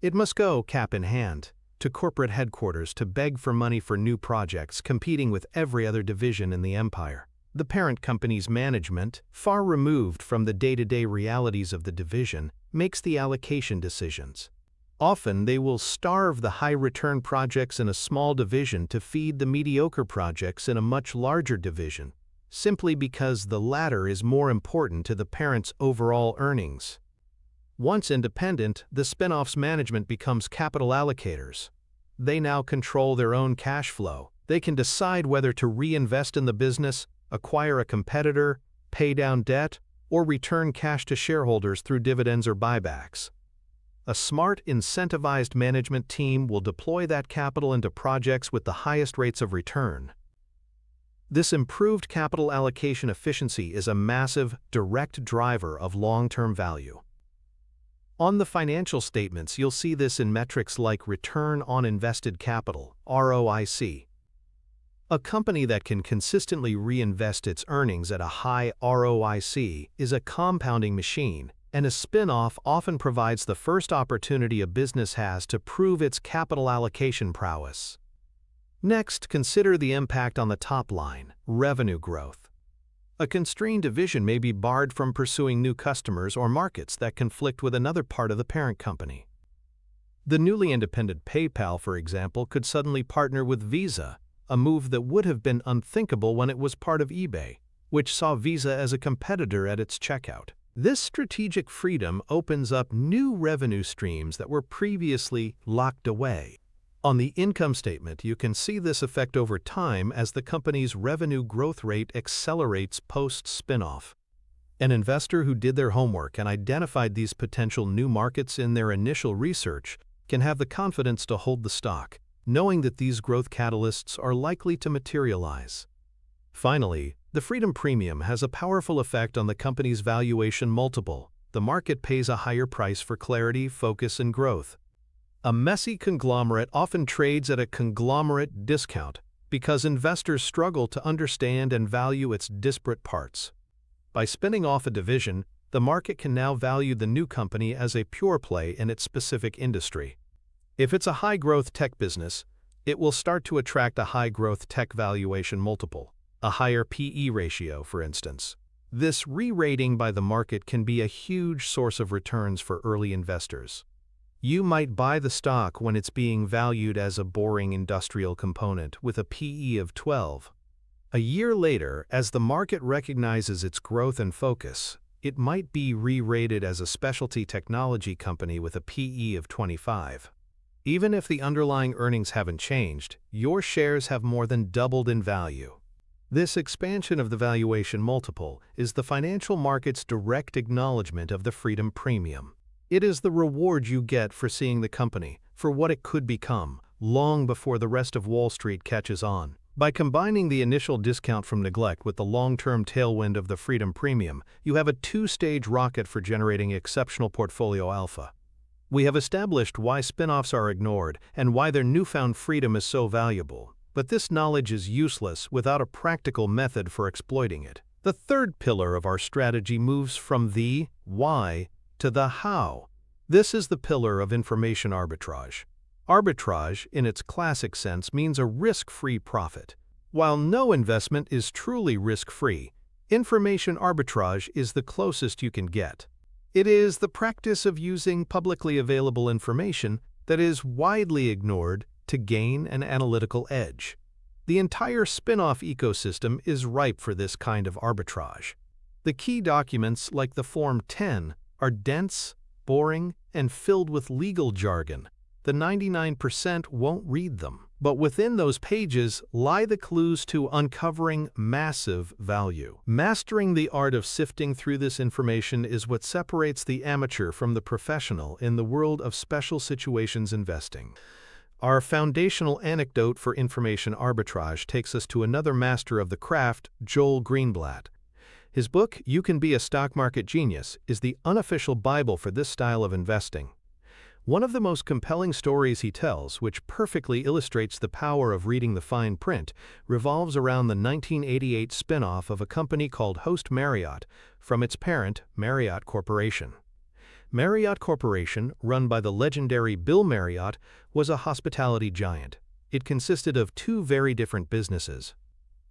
It must go, cap in hand, to corporate headquarters to beg for money for new projects, competing with every other division in the empire. The parent company's management, far removed from the day-to-day realities of the division, makes the allocation decisions. Often, they will starve the high-return projects in a small division to feed the mediocre projects in a much larger division, simply because the latter is more important to the parent's overall earnings. Once independent, the spin-off's management becomes capital allocators. They now control their own cash flow. They can decide whether to reinvest in the business, acquire a competitor, pay down debt, or return cash to shareholders through dividends or buybacks. A smart, incentivized management team will deploy that capital into projects with the highest rates of return. This improved capital allocation efficiency is a massive, direct driver of long-term value. On the financial statements, you'll see this in metrics like return on invested capital, ROIC. A company that can consistently reinvest its earnings at a high ROIC is a compounding machine, and a spin-off often provides the first opportunity a business has to prove its capital allocation prowess. Next, consider the impact on the top line, revenue growth. A constrained division may be barred from pursuing new customers or markets that conflict with another part of the parent company. The newly independent PayPal, for example, could suddenly partner with Visa, a move that would have been unthinkable when it was part of eBay, which saw Visa as a competitor at its checkout. This strategic freedom opens up new revenue streams that were previously locked away. On the income statement, you can see this effect over time as the company's revenue growth rate accelerates post-spin-off. An investor who did their homework and identified these potential new markets in their initial research can have the confidence to hold the stock, knowing that these growth catalysts are likely to materialize. Finally, the Freedom Premium has a powerful effect on the company's valuation multiple. The market pays a higher price for clarity, focus, and growth. A messy conglomerate often trades at a conglomerate discount because investors struggle to understand and value its disparate parts. By spinning off a division, the market can now value the new company as a pure play in its specific industry. If it's a high-growth tech business, it will start to attract a high-growth tech valuation multiple, a higher PE ratio, for instance. This re-rating by the market can be a huge source of returns for early investors. You might buy the stock when it's being valued as a boring industrial component with a PE of 12. A year later, as the market recognizes its growth and focus, it might be re-rated as a specialty technology company with a PE of 25. Even if the underlying earnings haven't changed, your shares have more than doubled in value. This expansion of the valuation multiple is the financial market's direct acknowledgement of the Freedom Premium. It is the reward you get for seeing the company for what it could become, long before the rest of Wall Street catches on. By combining the initial discount from neglect with the long-term tailwind of the Freedom Premium, you have a two-stage rocket for generating exceptional portfolio alpha. We have established why spin-offs are ignored and why their newfound freedom is so valuable, but this knowledge is useless without a practical method for exploiting it. The third pillar of our strategy moves from the why to the how. This is the pillar of information arbitrage. Arbitrage, in its classic sense, means a risk-free profit. While no investment is truly risk-free, information arbitrage is the closest you can get. It is the practice of using publicly available information that is widely ignored to gain an analytical edge. The entire spin-off ecosystem is ripe for this kind of arbitrage. The key documents, like the Form 10, are dense, boring, and filled with legal jargon. the 99% won't read them. But within those pages lie the clues to uncovering massive value. Mastering the art of sifting through this information is what separates the amateur from the professional in the world of special situations investing. Our foundational anecdote for information arbitrage takes us to another master of the craft, Joel Greenblatt. His book, You Can Be a Stock Market Genius, is the unofficial Bible for this style of investing. One of the most compelling stories he tells, which perfectly illustrates the power of reading the fine print, revolves around the 1988 spin-off of a company called Host Marriott from its parent, Marriott Corporation. Marriott Corporation, run by the legendary Bill Marriott, was a hospitality giant. It consisted of two very different businesses.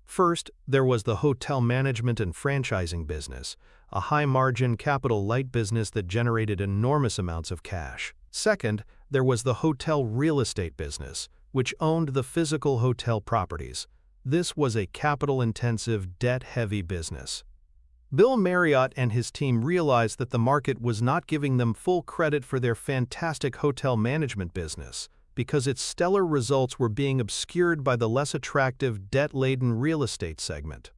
First, there was the hotel management and franchising business, a high-margin, capital-light business that generated enormous amounts of cash. Second, there was the hotel real estate business, which owned the physical hotel properties. This was a capital-intensive, debt-heavy business. Bill Marriott and his team realized that the market was not giving them full credit for their fantastic hotel management business because its stellar results were being obscured by the less attractive, debt-laden real estate segment.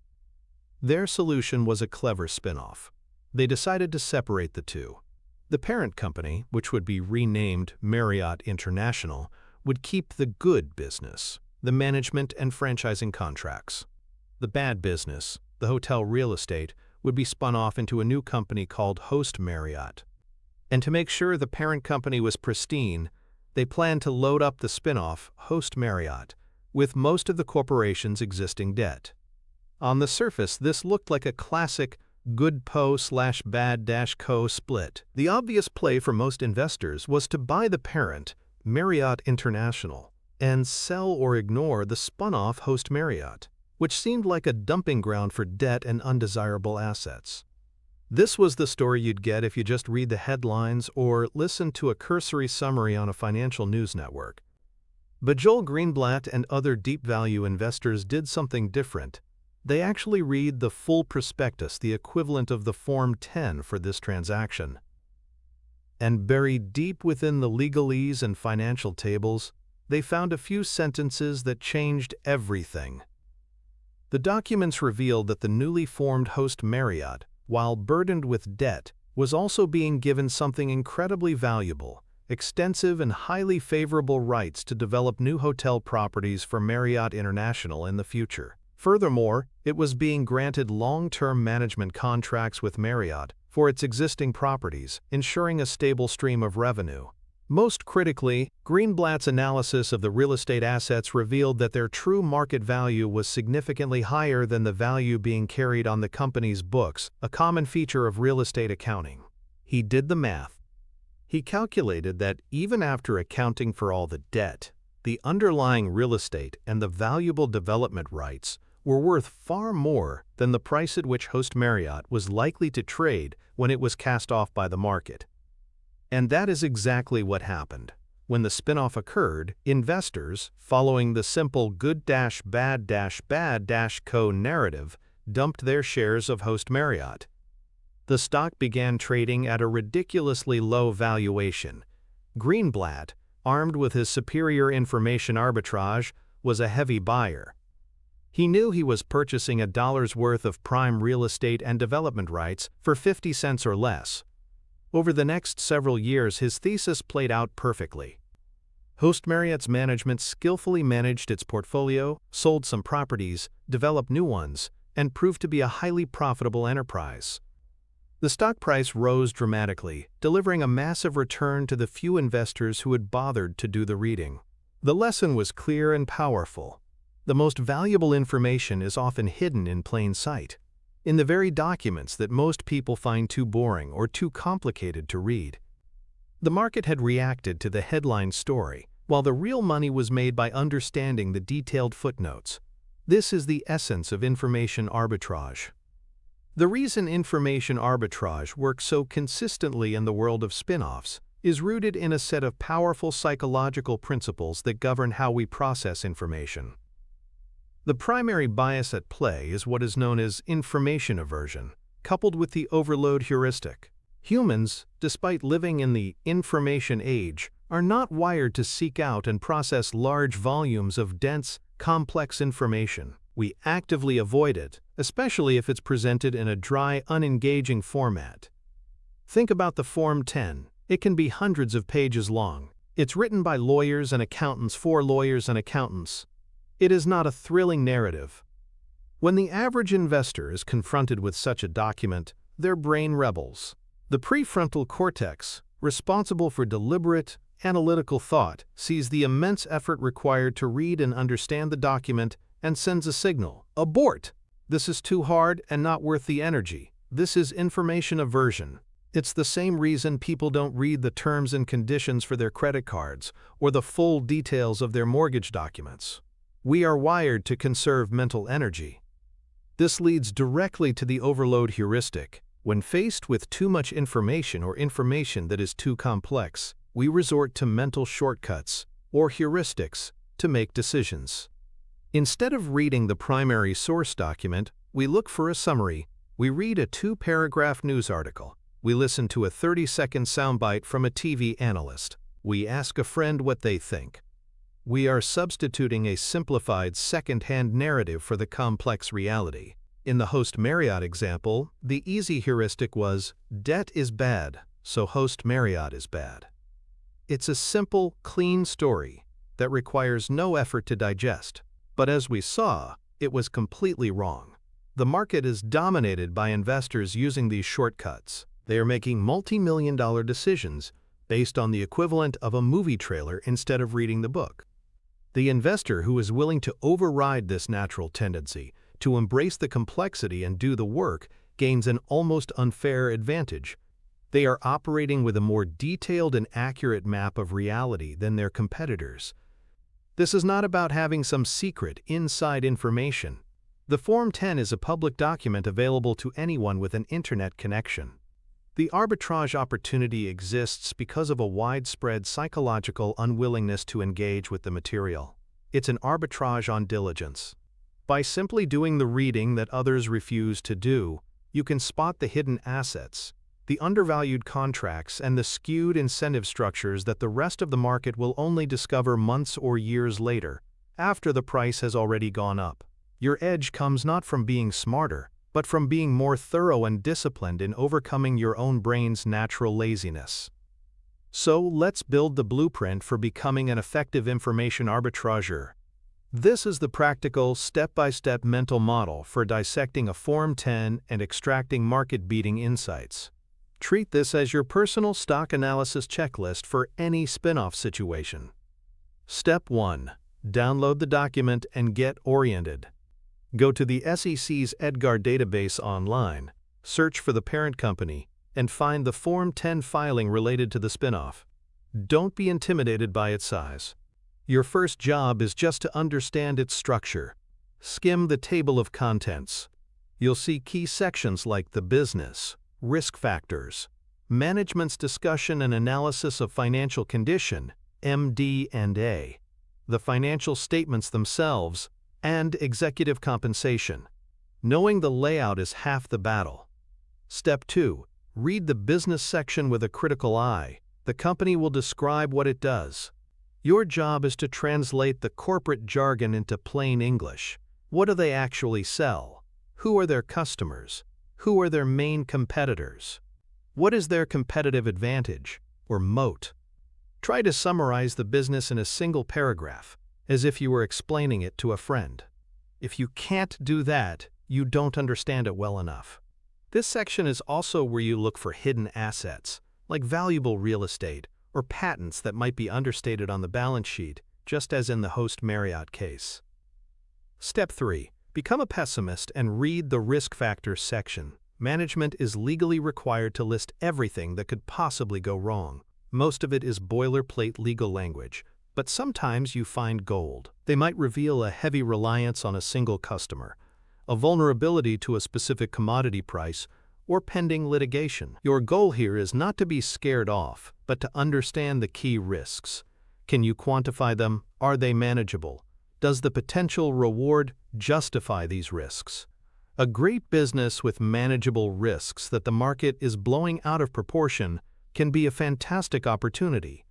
Their solution was a clever spin-off. They decided to separate the two. The parent company, which would be renamed Marriott International, would keep the good business, the management and franchising contracts. The bad business, the hotel real estate, would be spun off into a new company called Host Marriott. And to make sure the parent company was pristine, they planned to load up the spin-off, Host Marriott, with most of the corporation's existing debt. On the surface, this looked like a classic good PO/bad-co split. The obvious play for most investors was to buy the parent, Marriott International, and sell or ignore the spun-off Host Marriott, which seemed like a dumping ground for debt and undesirable assets. This was the story you'd get if you just read the headlines or listen to a cursory summary on a financial news network. But Joel Greenblatt and other deep-value investors did something different. They actually read the full prospectus, the equivalent of the Form 10 for this transaction. And buried deep within the legalese and financial tables, they found a few sentences that changed everything. The documents revealed that the newly formed Host Marriott, while burdened with debt, was also being given something incredibly valuable: extensive and highly favorable rights to develop new hotel properties for Marriott International in the future. Furthermore, it was being granted long-term management contracts with Marriott for its existing properties, ensuring a stable stream of revenue. Most critically, Greenblatt's analysis of the real estate assets revealed that their true market value was significantly higher than the value being carried on the company's books, a common feature of real estate accounting. He did the math. He calculated that even after accounting for all the debt, the underlying real estate and the valuable development rights were worth far more than the price at which Host Marriott was likely to trade when it was cast off by the market. And that is exactly what happened. When the spin-off occurred, investors, following the simple good-bad-co narrative, dumped their shares of Host Marriott. The stock began trading at a ridiculously low valuation. Greenblatt, armed with his superior information arbitrage, was a heavy buyer. He knew he was purchasing a dollar's worth of prime real estate and development rights for 50 cents or less. Over the next several years, his thesis played out perfectly. Host Marriott's management skillfully managed its portfolio, sold some properties, developed new ones, and proved to be a highly profitable enterprise. The stock price rose dramatically, delivering a massive return to the few investors who had bothered to do the reading. The lesson was clear and powerful. The most valuable information is often hidden in plain sight, in the very documents that most people find too boring or too complicated to read. The market had reacted to the headline story, while the real money was made by understanding the detailed footnotes. This is the essence of information arbitrage. The reason information arbitrage works so consistently in the world of spin-offs is rooted in a set of powerful psychological principles that govern how we process information. The primary bias at play is what is known as information aversion, coupled with the overload heuristic. Humans, despite living in the information age, are not wired to seek out and process large volumes of dense, complex information. We actively avoid it, especially if it's presented in a dry, unengaging format. Think about the Form 10. It can be hundreds of pages long. It's written by lawyers and accountants for lawyers and accountants. It is not a thrilling narrative. When the average investor is confronted with such a document, their brain rebels. The prefrontal cortex, responsible for deliberate, analytical thought, sees the immense effort required to read and understand the document and sends a signal: abort! This is too hard and not worth the energy. This is information aversion. It's the same reason people don't read the terms and conditions for their credit cards or the full details of their mortgage documents. We are wired to conserve mental energy. This leads directly to the overload heuristic. When faced with too much information or information that is too complex, we resort to mental shortcuts or heuristics to make decisions. Instead of reading the primary source document, we look for a summary. We read a 2-paragraph news article. We listen to a 30-second soundbite from a TV analyst. We ask a friend what they think. We are substituting a simplified second-hand narrative for the complex reality. In the Host Marriott example, the easy heuristic was, debt is bad, so Host Marriott is bad. It's a simple, clean story that requires no effort to digest. But as we saw, it was completely wrong. The market is dominated by investors using these shortcuts. They are making multi-million-dollar decisions based on the equivalent of a movie trailer instead of reading the book. The investor who is willing to override this natural tendency to embrace the complexity and do the work gains an almost unfair advantage. They are operating with a more detailed and accurate map of reality than their competitors. This is not about having some secret, inside information. The Form 10 is a public document available to anyone with an internet connection. The arbitrage opportunity exists because of a widespread psychological unwillingness to engage with the material. It's an arbitrage on diligence. By simply doing the reading that others refuse to do, you can spot the hidden assets, the undervalued contracts, and the skewed incentive structures that the rest of the market will only discover months or years later, after the price has already gone up. Your edge comes not from being smarter, but from being more thorough and disciplined in overcoming your own brain's natural laziness. So let's build the blueprint for becoming an effective information arbitrager. This is the practical, step-by-step mental model for dissecting a Form 10 and extracting market-beating insights. Treat this as your personal stock analysis checklist for any spin-off situation. Step 1. Download the document and get oriented. Go to the SEC's EDGAR database online, search for the parent company, and find the Form 10 filing related to the spin-off. Don't be intimidated by its size. Your first job is just to understand its structure. Skim the table of contents. You'll see key sections like the business, risk factors, management's discussion and analysis of financial condition, MD&A, the financial statements themselves, and executive compensation. Knowing the layout is half the battle. Step 2. Read the business section with a critical eye. The company will describe what it does. Your job is to translate the corporate jargon into plain English. What do they actually sell? Who are their customers? Who are their main competitors? What is their competitive advantage, or moat? Try to summarize the business in a single paragraph, as if you were explaining it to a friend. If you can't do that, you don't understand it well enough. This section is also where you look for hidden assets, like valuable real estate or patents that might be understated on the balance sheet, just as in the Host Marriott case. Step 3. Become a pessimist and read the risk factors section. Management is legally required to list everything that could possibly go wrong. Most of it is boilerplate legal language, but sometimes you find gold. They might reveal a heavy reliance on a single customer, a vulnerability to a specific commodity price, or pending litigation. Your goal here is not to be scared off, but to understand the key risks. Can you quantify them? Are they manageable? Does the potential reward justify these risks? A great business with manageable risks that the market is blowing out of proportion can be a fantastic opportunity.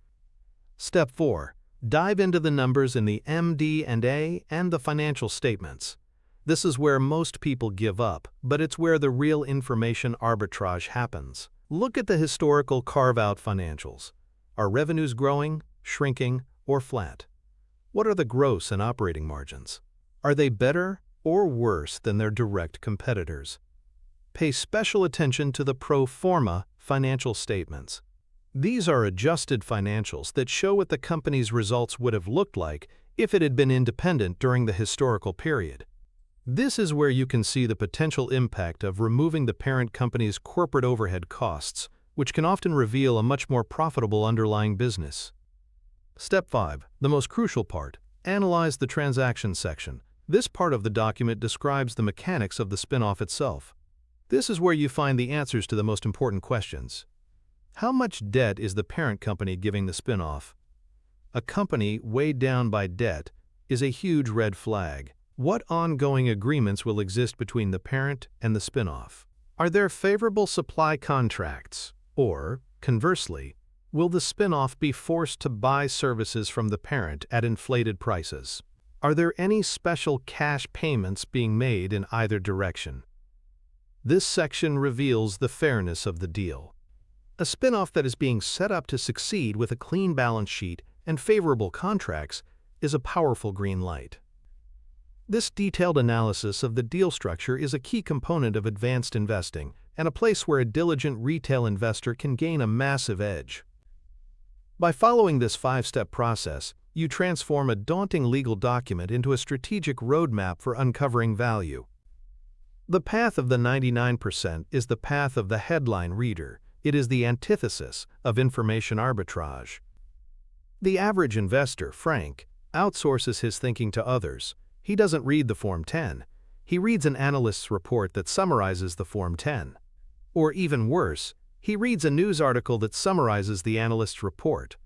Step 4. Dive into the numbers in the MD&A and the financial statements. This is where most people give up, but it's where the real information arbitrage happens. Look at the historical carve-out financials. Are revenues growing, shrinking, or flat? What are the gross and operating margins? Are they better or worse than their direct competitors? Pay special attention to the pro forma financial statements. These are adjusted financials that show what the company's results would have looked like if it had been independent during the historical period. This is where you can see the potential impact of removing the parent company's corporate overhead costs, which can often reveal a much more profitable underlying business. Step 5. The most crucial part. Analyze the transaction section. This part of the document describes the mechanics of the spin-off itself. This is where you find the answers to the most important questions. How much debt is the parent company giving the spin-off? A company weighed down by debt is a huge red flag. What ongoing agreements will exist between the parent and the spin-off? Are there favorable supply contracts? Or, conversely, will the spin-off be forced to buy services from the parent at inflated prices? Are there any special cash payments being made in either direction? This section reveals the fairness of the deal. A spin-off that is being set up to succeed with a clean balance sheet and favorable contracts is a powerful green light. This detailed analysis of the deal structure is a key component of advanced investing and a place where a diligent retail investor can gain a massive edge. By following this 5-step process, you transform a daunting legal document into a strategic roadmap for uncovering value. The path of the 99% is the path of the headline reader. It is the antithesis of information arbitrage. The average investor, Frank, outsources his thinking to others. He doesn't read the Form 10. He reads an analyst's report that summarizes the Form 10. Or even worse, he reads a news article that summarizes the analyst's report.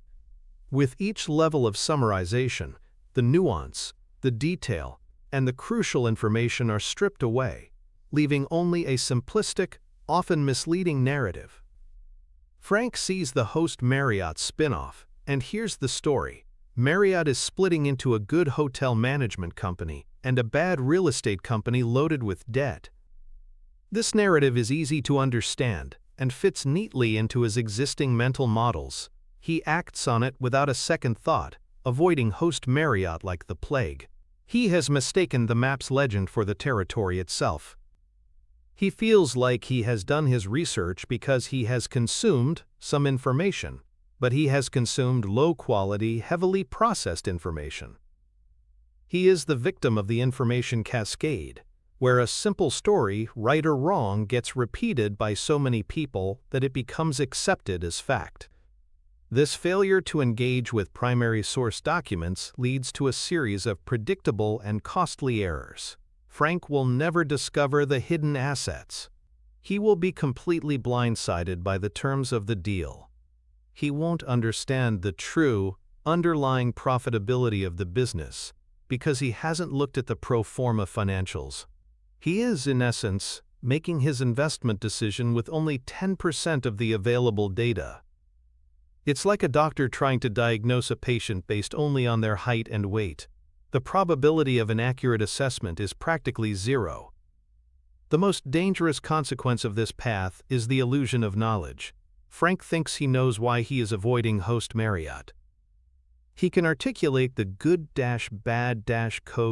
With each level of summarization, the nuance, the detail, and the crucial information are stripped away, leaving only a simplistic, often misleading narrative. Frank sees the Host Marriott spin-off, and here's the story. Marriott is splitting into a good hotel management company and a bad real estate company loaded with debt. This narrative is easy to understand and fits neatly into his existing mental models. He acts on it without a second thought, avoiding Host Marriott like the plague. He has mistaken the map's legend for the territory itself. He feels like he has done his research because he has consumed some information, but he has consumed low-quality, heavily processed information. He is the victim of the information cascade, where a simple story, right or wrong, gets repeated by so many people that it becomes accepted as fact. This failure to engage with primary source documents leads to a series of predictable and costly errors. Frank will never discover the hidden assets. He will be completely blindsided by the terms of the deal. He won't understand the true, underlying profitability of the business because he hasn't looked at the pro forma financials. He is, in essence, making his investment decision with only 10% of the available data. It's like a doctor trying to diagnose a patient based only on their height and weight. The probability of an accurate assessment is practically zero. The most dangerous consequence of this path is the illusion of knowledge. Frank thinks he knows why he is avoiding Host Marriott. He can articulate the good-bad-co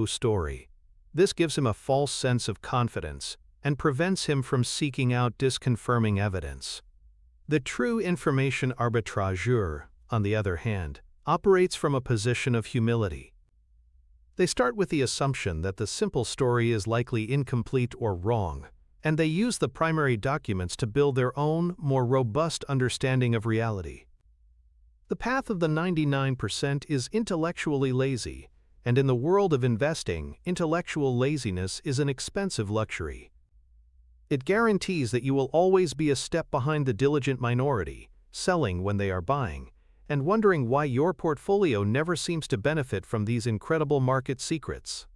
story. This gives him a false sense of confidence and prevents him from seeking out disconfirming evidence. The true information arbitrageur, on the other hand, operates from a position of humility. They start with the assumption that the simple story is likely incomplete or wrong, and they use the primary documents to build their own, more robust understanding of reality. The path of the 99% is intellectually lazy, and in the world of investing, intellectual laziness is an expensive luxury. It guarantees that you will always be a step behind the diligent minority, selling when they are buying, and wondering why your portfolio never seems to benefit from these incredible market secrets.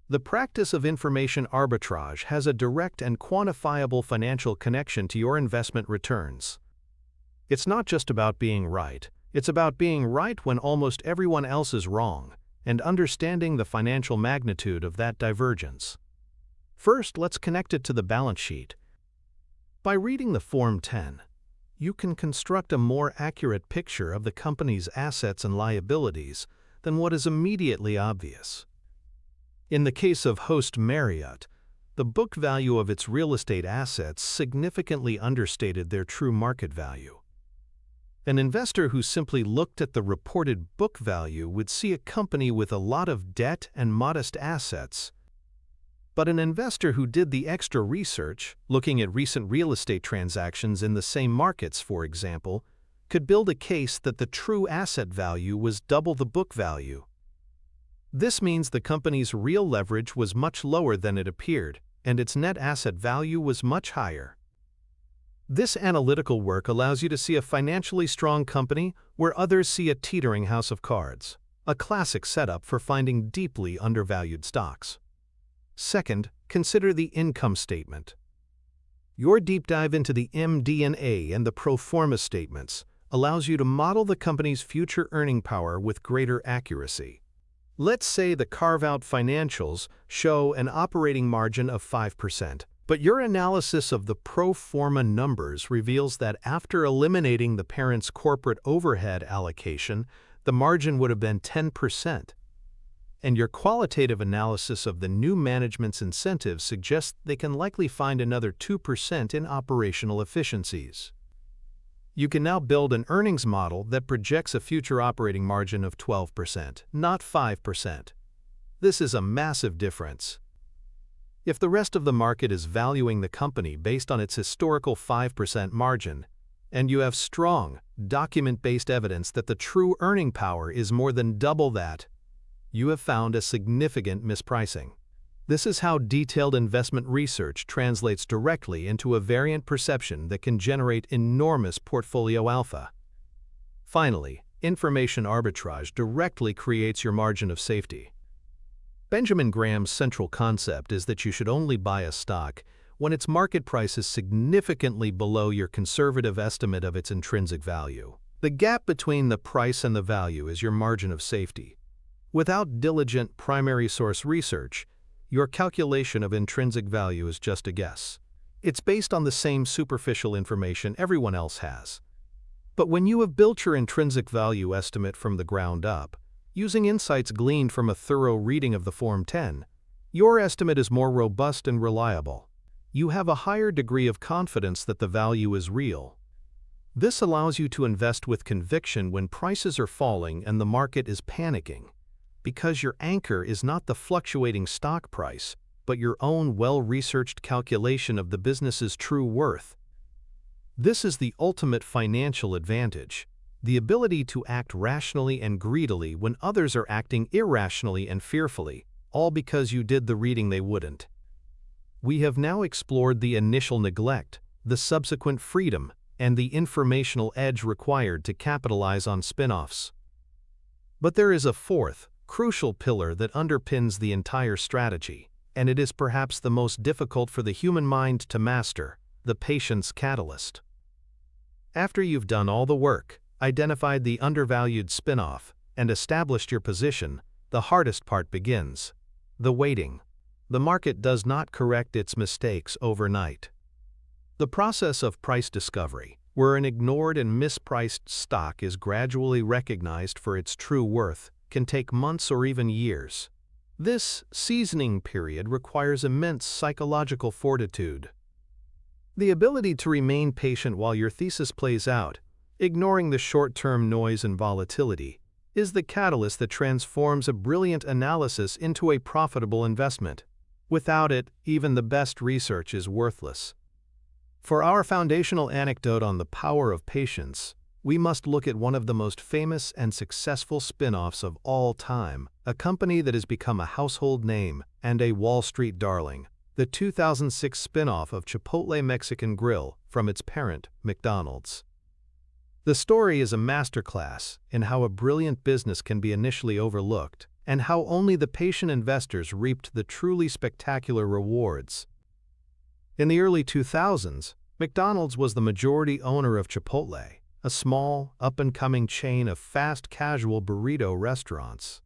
The practice of information arbitrage has a direct and quantifiable financial connection to your investment returns. It's not just about being right, It's about being right when almost everyone else is wrong, and understanding the financial magnitude of that divergence. First, let's connect it to the balance sheet. By reading the Form 10, you can construct a more accurate picture of the company's assets and liabilities than what is immediately obvious. In the case of Host Marriott, the book value of its real estate assets significantly understated their true market value. An investor who simply looked at the reported book value would see a company with a lot of debt and modest assets. But an investor who did the extra research, looking at recent real estate transactions in the same markets, for example, could build a case that the true asset value was double the book value. This means the company's real leverage was much lower than it appeared, and its net asset value was much higher. This analytical work allows you to see a financially strong company where others see a teetering house of cards, a classic setup for finding deeply undervalued stocks. Second, consider the income statement. Your deep dive into the MD&A and the pro forma statements allows you to model the company's future earning power with greater accuracy. Let's say the carve-out financials show an operating margin of 5%, but your analysis of the pro forma numbers reveals that after eliminating the parent's corporate overhead allocation, the margin would have been 10%. And your qualitative analysis of the new management's incentives suggests they can likely find another 2% in operational efficiencies. You can now build an earnings model that projects a future operating margin of 12%, not 5%. This is a massive difference. If the rest of the market is valuing the company based on its historical 5% margin, and you have strong, document-based evidence that the true earning power is more than double that, you have found a significant mispricing. This is how detailed investment research translates directly into a variant perception that can generate enormous portfolio alpha. Finally, information arbitrage directly creates your margin of safety. Benjamin Graham's central concept is that you should only buy a stock when its market price is significantly below your conservative estimate of its intrinsic value. The gap between the price and the value is your margin of safety. Without diligent primary source research, your calculation of intrinsic value is just a guess. It's based on the same superficial information everyone else has. But when you have built your intrinsic value estimate from the ground up, using insights gleaned from a thorough reading of the Form 10, your estimate is more robust and reliable. You have a higher degree of confidence that the value is real. This allows you to invest with conviction when prices are falling and the market is panicking, because your anchor is not the fluctuating stock price, but your own well-researched calculation of the business's true worth. This is the ultimate financial advantage, the ability to act rationally and greedily when others are acting irrationally and fearfully, all because you did the reading they wouldn't. We have now explored the initial neglect, the subsequent freedom, and the informational edge required to capitalize on spin-offs. But there is a fourth, crucial pillar that underpins the entire strategy, and it is perhaps the most difficult for the human mind to master: the patience catalyst. After you've done all the work, identified the undervalued spin-off, and established your position, the hardest part begins: the waiting. The market does not correct its mistakes overnight. The process of price discovery, where an ignored and mispriced stock is gradually recognized for its true worth, can take months or even years. This seasoning period requires immense psychological fortitude. The ability to remain patient while your thesis plays out, ignoring the short-term noise and volatility, is the catalyst that transforms a brilliant analysis into a profitable investment. Without it, even the best research is worthless. For our foundational anecdote on the power of patience, we must look at one of the most famous and successful spin-offs of all time, a company that has become a household name and a Wall Street darling, the 2006 spin-off of Chipotle Mexican Grill from its parent, McDonald's. The story is a masterclass in how a brilliant business can be initially overlooked, and how only the patient investors reaped the truly spectacular rewards. In the early 2000s, McDonald's was the majority owner of Chipotle, a small, up-and-coming chain of fast casual burrito restaurants.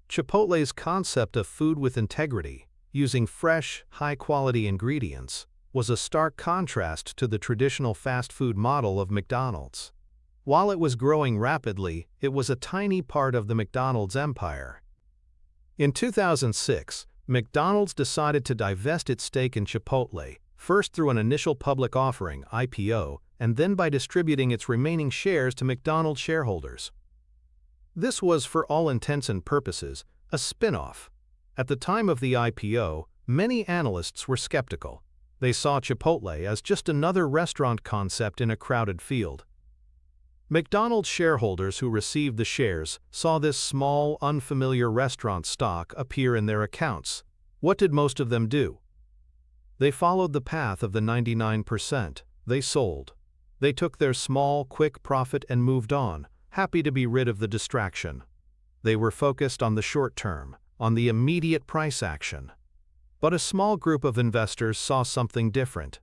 Chipotle's concept of food with integrity, using fresh, high-quality ingredients, was a stark contrast to the traditional fast food model of McDonald's. While it was growing rapidly, it was a tiny part of the McDonald's empire. In 2006, McDonald's decided to divest its stake in Chipotle, first through an initial public offering (IPO), and then by distributing its remaining shares to McDonald's shareholders. This was, for all intents and purposes, a spin-off. At the time of the IPO, many analysts were skeptical. They saw Chipotle as just another restaurant concept in a crowded field. McDonald's shareholders who received the shares saw this small, unfamiliar restaurant stock appear in their accounts. What did most of them do? They followed the path of the 99%. They sold. They took their small, quick profit and moved on, happy to be rid of the distraction. They were focused on the short term, on the immediate price action. But a small group of investors saw something different.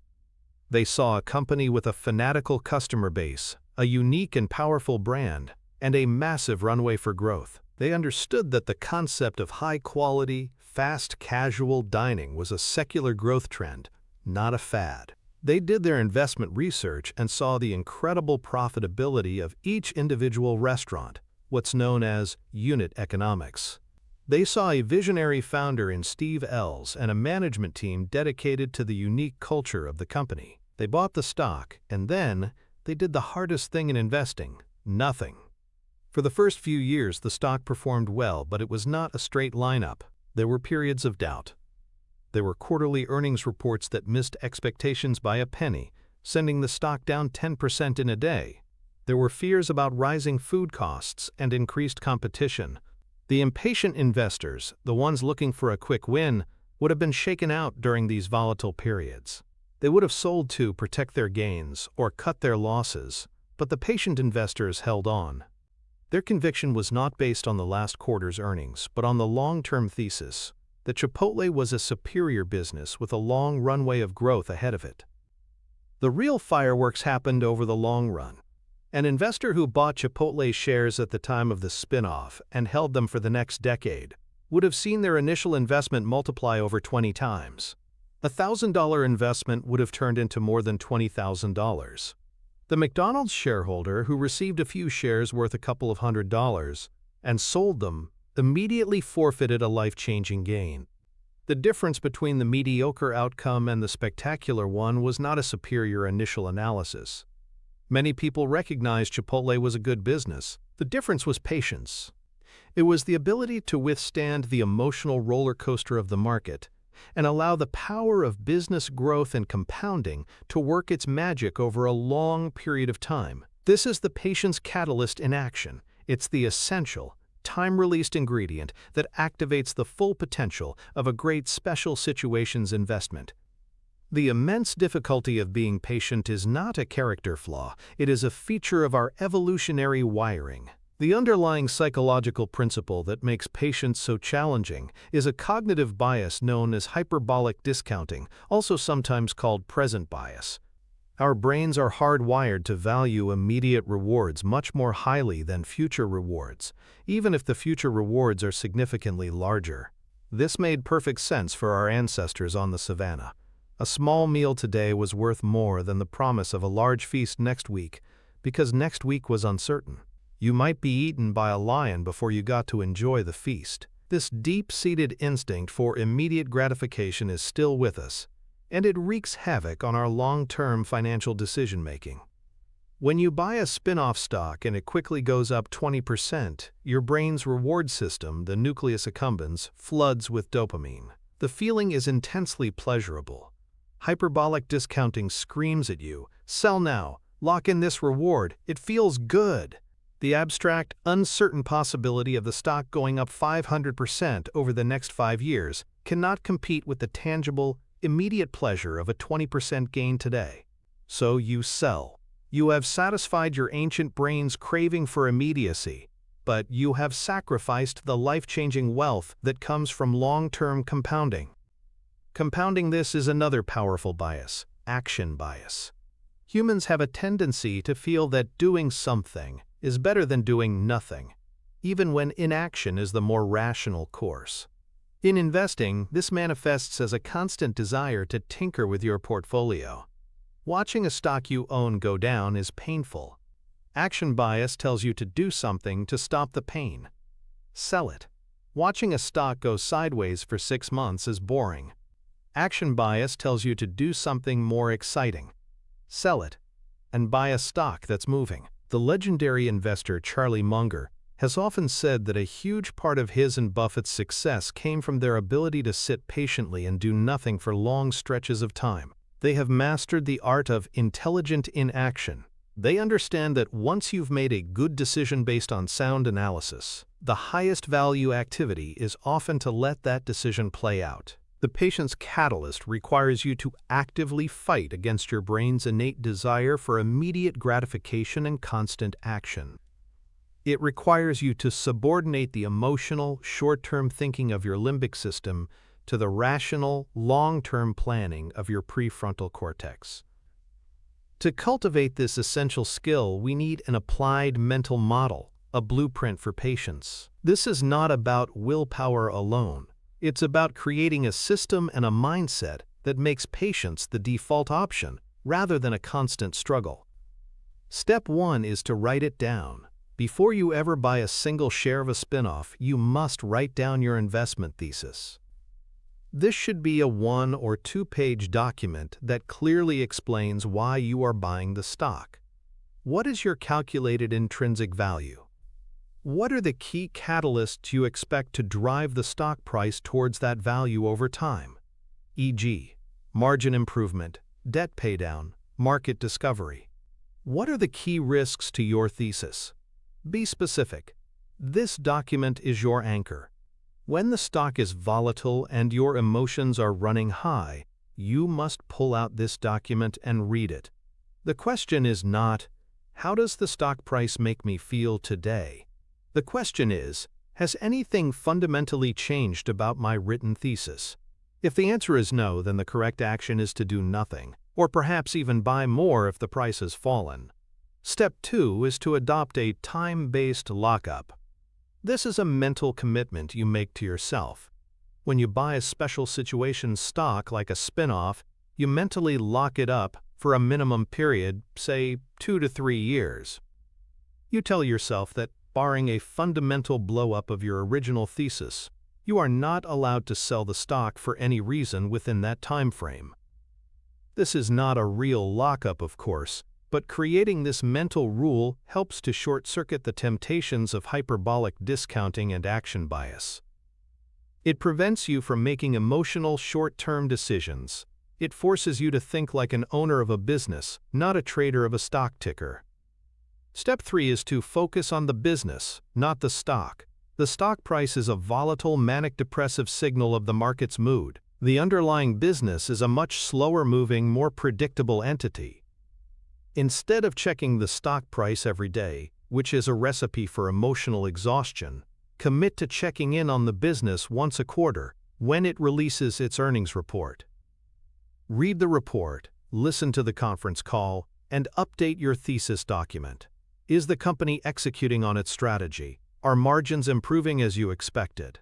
They saw a company with a fanatical customer base, a unique and powerful brand, and a massive runway for growth. They understood that the concept of high-quality, fast casual dining was a secular growth trend, not a fad. They did their investment research and saw the incredible profitability of each individual restaurant, what's known as unit economics. They saw a visionary founder in Steve Ells and a management team dedicated to the unique culture of the company. They bought the stock, and then they did the hardest thing in investing: nothing. For the first few years, the stock performed well, but it was not a straight lineup. There were periods of doubt. There were quarterly earnings reports that missed expectations by a penny, sending the stock down 10% in a day. There were fears about rising food costs and increased competition. The impatient investors, the ones looking for a quick win, would have been shaken out during these volatile periods. They would have sold to protect their gains or cut their losses, but the patient investors held on. Their conviction was not based on the last quarter's earnings, but on the long-term thesis that Chipotle was a superior business with a long runway of growth ahead of it. The real fireworks happened over the long run. An investor who bought Chipotle shares at the time of the spin-off and held them for the next decade would have seen their initial investment multiply over 20 times. A $1,000 investment would have turned into more than $20,000. The McDonald's shareholder who received a few shares worth a couple of $100 and sold them immediately forfeited a life-changing gain. The difference between the mediocre outcome and the spectacular one was not a superior initial analysis. Many people recognized Chipotle was a good business. The difference was patience. It was the ability to withstand the emotional roller coaster of the market and allow the power of business growth and compounding to work its magic over a long period of time. This is the patience catalyst in action. It's the essential, time-released ingredient that activates the full potential of a great special situations investment. The immense difficulty of being patient is not a character flaw, it is a feature of our evolutionary wiring. The underlying psychological principle that makes patience so challenging is a cognitive bias known as hyperbolic discounting, also sometimes called present bias. Our brains are hardwired to value immediate rewards much more highly than future rewards, even if the future rewards are significantly larger. This made perfect sense for our ancestors on the savannah. A small meal today was worth more than the promise of a large feast next week, because next week was uncertain. You might be eaten by a lion before you got to enjoy the feast. This deep-seated instinct for immediate gratification is still with us, and it wreaks havoc on our long-term financial decision-making. When you buy a spin-off stock and it quickly goes up 20%, your brain's reward system, the nucleus accumbens, floods with dopamine. The feeling is intensely pleasurable. Hyperbolic discounting screams at you, "Sell now, lock in this reward, it feels good." The abstract, uncertain possibility of the stock going up 500% over the next 5 years cannot compete with the tangible, immediate pleasure of a 20% gain today. So you sell. You have satisfied your ancient brain's craving for immediacy, but you have sacrificed the life-changing wealth that comes from long-term compounding. Compounding this is another powerful bias, action bias. Humans have a tendency to feel that doing something is better than doing nothing, even when inaction is the more rational course. In investing, this manifests as a constant desire to tinker with your portfolio. Watching a stock you own go down is painful. Action bias tells you to do something to stop the pain. Sell it. Watching a stock go sideways for 6 months is boring. Action bias tells you to do something more exciting. Sell it and buy a stock that's moving. The legendary investor Charlie Munger has often said that a huge part of his and Buffett's success came from their ability to sit patiently and do nothing for long stretches of time. They have mastered the art of intelligent inaction. They understand that once you've made a good decision based on sound analysis, the highest value activity is often to let that decision play out. The patience catalyst requires you to actively fight against your brain's innate desire for immediate gratification and constant action. It requires you to subordinate the emotional, short-term thinking of your limbic system to the rational, long-term planning of your prefrontal cortex. To cultivate this essential skill, we need an applied mental model, a blueprint for patience. This is not about willpower alone. It's about creating a system and a mindset that makes patience the default option rather than a constant struggle. Step 1 is to write it down. Before you ever buy a single share of a spinoff, you must write down your investment thesis. This should be a 1 or 2-page document that clearly explains why you are buying the stock. What is your calculated intrinsic value? What are the key catalysts you expect to drive the stock price towards that value over time? E.g., margin improvement, debt paydown, market discovery. What are the key risks to your thesis? Be specific. This document is your anchor. When the stock is volatile and your emotions are running high, you must pull out this document and read it. The question is not, how does the stock price make me feel today? The question is, has anything fundamentally changed about my written thesis? If the answer is no, then the correct action is to do nothing, or perhaps even buy more if the price has fallen. Step 2 is to adopt a time-based lockup. This is a mental commitment you make to yourself. When you buy a special situation stock like a spinoff, you mentally lock it up for a minimum period, say 2 to 3 years. You tell yourself that, barring a fundamental blow-up of your original thesis, you are not allowed to sell the stock for any reason within that time frame. This is not a real lockup, of course, but creating this mental rule helps to short-circuit the temptations of hyperbolic discounting and action bias. It prevents you from making emotional, short-term decisions. It forces you to think like an owner of a business, not a trader of a stock ticker. Step 3 is to focus on the business, not the stock. The stock price is a volatile, manic-depressive signal of the market's mood. The underlying business is a much slower-moving, more predictable entity. Instead of checking the stock price every day, which is a recipe for emotional exhaustion, commit to checking in on the business once a quarter, when it releases its earnings report. Read the report, listen to the conference call, and update your thesis document. Is the company executing on its strategy? Are margins improving as you expected?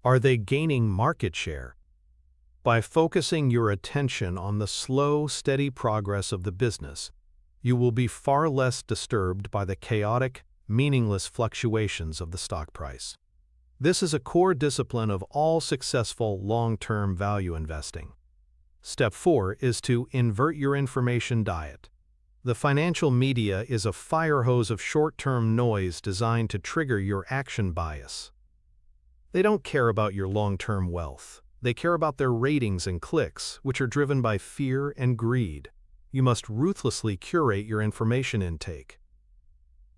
Are they gaining market share? By focusing your attention on the slow, steady progress of the business, you will be far less disturbed by the chaotic, meaningless fluctuations of the stock price. This is a core discipline of all successful long-term value investing. Step 4 is to invert your information diet. The financial media is a fire hose of short-term noise designed to trigger your action bias. They don't care about your long-term wealth. They care about their ratings and clicks, which are driven by fear and greed. You must ruthlessly curate your information intake.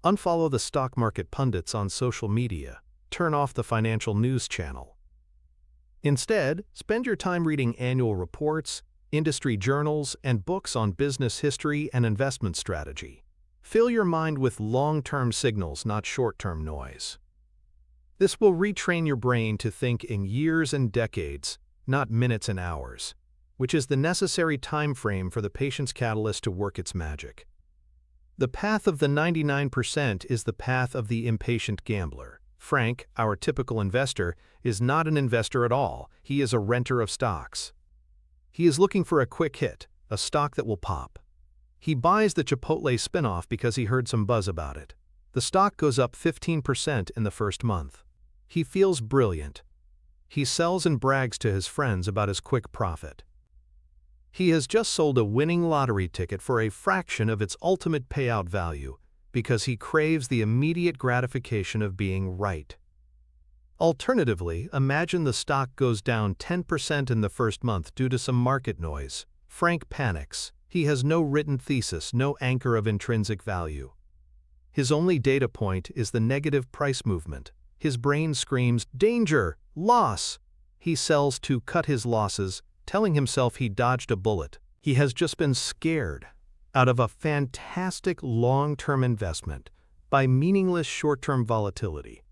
Unfollow the stock market pundits on social media. Turn off the financial news channel. Instead, spend your time reading annual reports, industry journals, and books on business history and investment strategy. Fill your mind with long-term signals, not short-term noise. This will retrain your brain to think in years and decades, not minutes and hours. which is the necessary time frame for the patience catalyst to work its magic. The path of the 99% is the path of the impatient gambler. Frank, our typical investor, is not an investor at all. He is a renter of stocks. He is looking for a quick hit, a stock that will pop. He buys the Chipotle spinoff because he heard some buzz about it. The stock goes up 15% in the first month. He feels brilliant. He sells and brags to his friends about his quick profit. He has just sold a winning lottery ticket for a fraction of its ultimate payout value because he craves the immediate gratification of being right. Alternatively, imagine the stock goes down 10% in the first month due to some market noise. Frank panics. He has no written thesis, no anchor of intrinsic value. His only data point is the negative price movement. His brain screams, "Danger! Loss!" He sells to cut his losses, telling himself he dodged a bullet. He has just been scared out of a fantastic long-term investment by meaningless short-term volatility.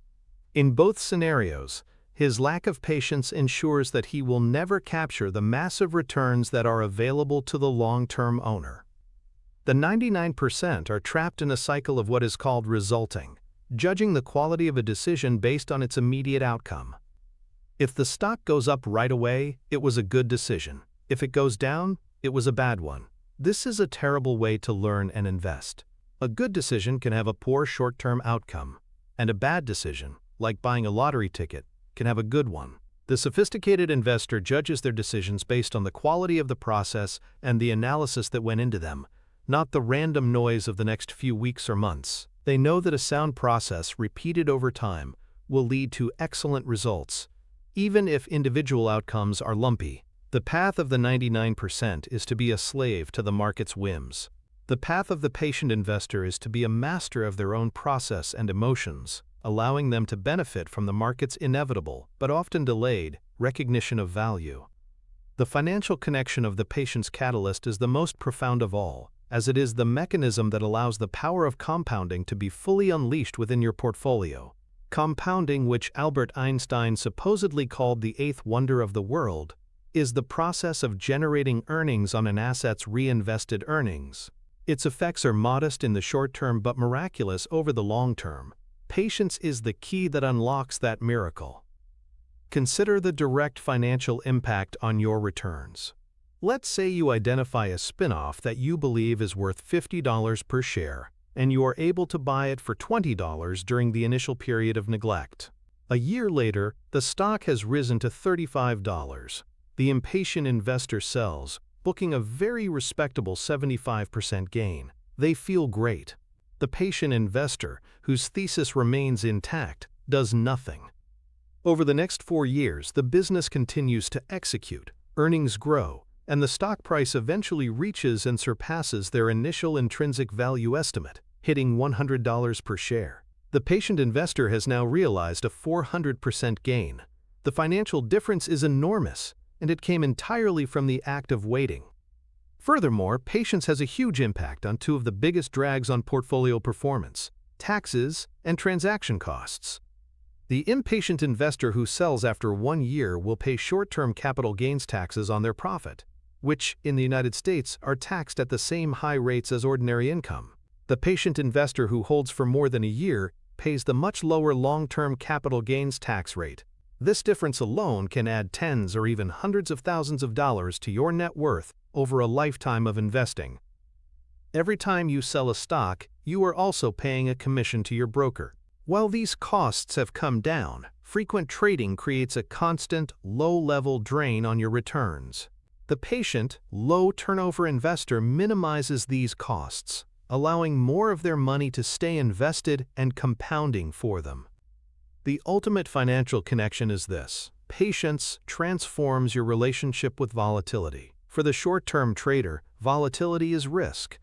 In both scenarios, his lack of patience ensures that he will never capture the massive returns that are available to the long-term owner. The 99% are trapped in a cycle of what is called resulting, judging the quality of a decision based on its immediate outcome. If the stock goes up right away, it was a good decision. If it goes down, it was a bad one. This is a terrible way to learn and invest. A good decision can have a poor short-term outcome, and a bad decision, like buying a lottery ticket, can have a good one. The sophisticated investor judges their decisions based on the quality of the process and the analysis that went into them, not the random noise of the next few weeks or months. They know that a sound process repeated over time will lead to excellent results, even if individual outcomes are lumpy. The path of the 99% is to be a slave to the market's whims. The path of the patient investor is to be a master of their own process and emotions, allowing them to benefit from the market's inevitable, but often delayed, recognition of value. The financial connection of the patience catalyst is the most profound of all, as it is the mechanism that allows the power of compounding to be fully unleashed within your portfolio. Compounding, which Albert Einstein supposedly called the eighth wonder of the world, is the process of generating earnings on an asset's reinvested earnings. Its effects are modest in the short term but miraculous over the long term. Patience is the key that unlocks that miracle. Consider the direct financial impact on your returns. Let's say you identify a spinoff that you believe is worth $50 per share, and you are able to buy it for $20 during the initial period of neglect. A year later, the stock has risen to $35. The impatient investor sells, booking a very respectable 75% gain. They feel great. The patient investor, whose thesis remains intact, does nothing. Over the next 4 years, the business continues to execute, earnings grow, and the stock price eventually reaches and surpasses their initial intrinsic value estimate, hitting $100 per share. The patient investor has now realized a 400% gain. The financial difference is enormous, and it came entirely from the act of waiting. Furthermore, patience has a huge impact on two of the biggest drags on portfolio performance: taxes and transaction costs. The impatient investor who sells after 1 year will pay short-term capital gains taxes on their profit, which, in the United States, are taxed at the same high rates as ordinary income. The patient investor who holds for more than a year pays the much lower long-term capital gains tax rate. This difference alone can add tens or even hundreds of thousands of dollars to your net worth over a lifetime of investing. Every time you sell a stock, you are also paying a commission to your broker. While these costs have come down, frequent trading creates a constant, low-level drain on your returns. The patient, low-turnover investor minimizes these costs, allowing more of their money to stay invested and compounding for them. The ultimate financial connection is this: patience transforms your relationship with volatility. For the short-term trader, volatility is risk.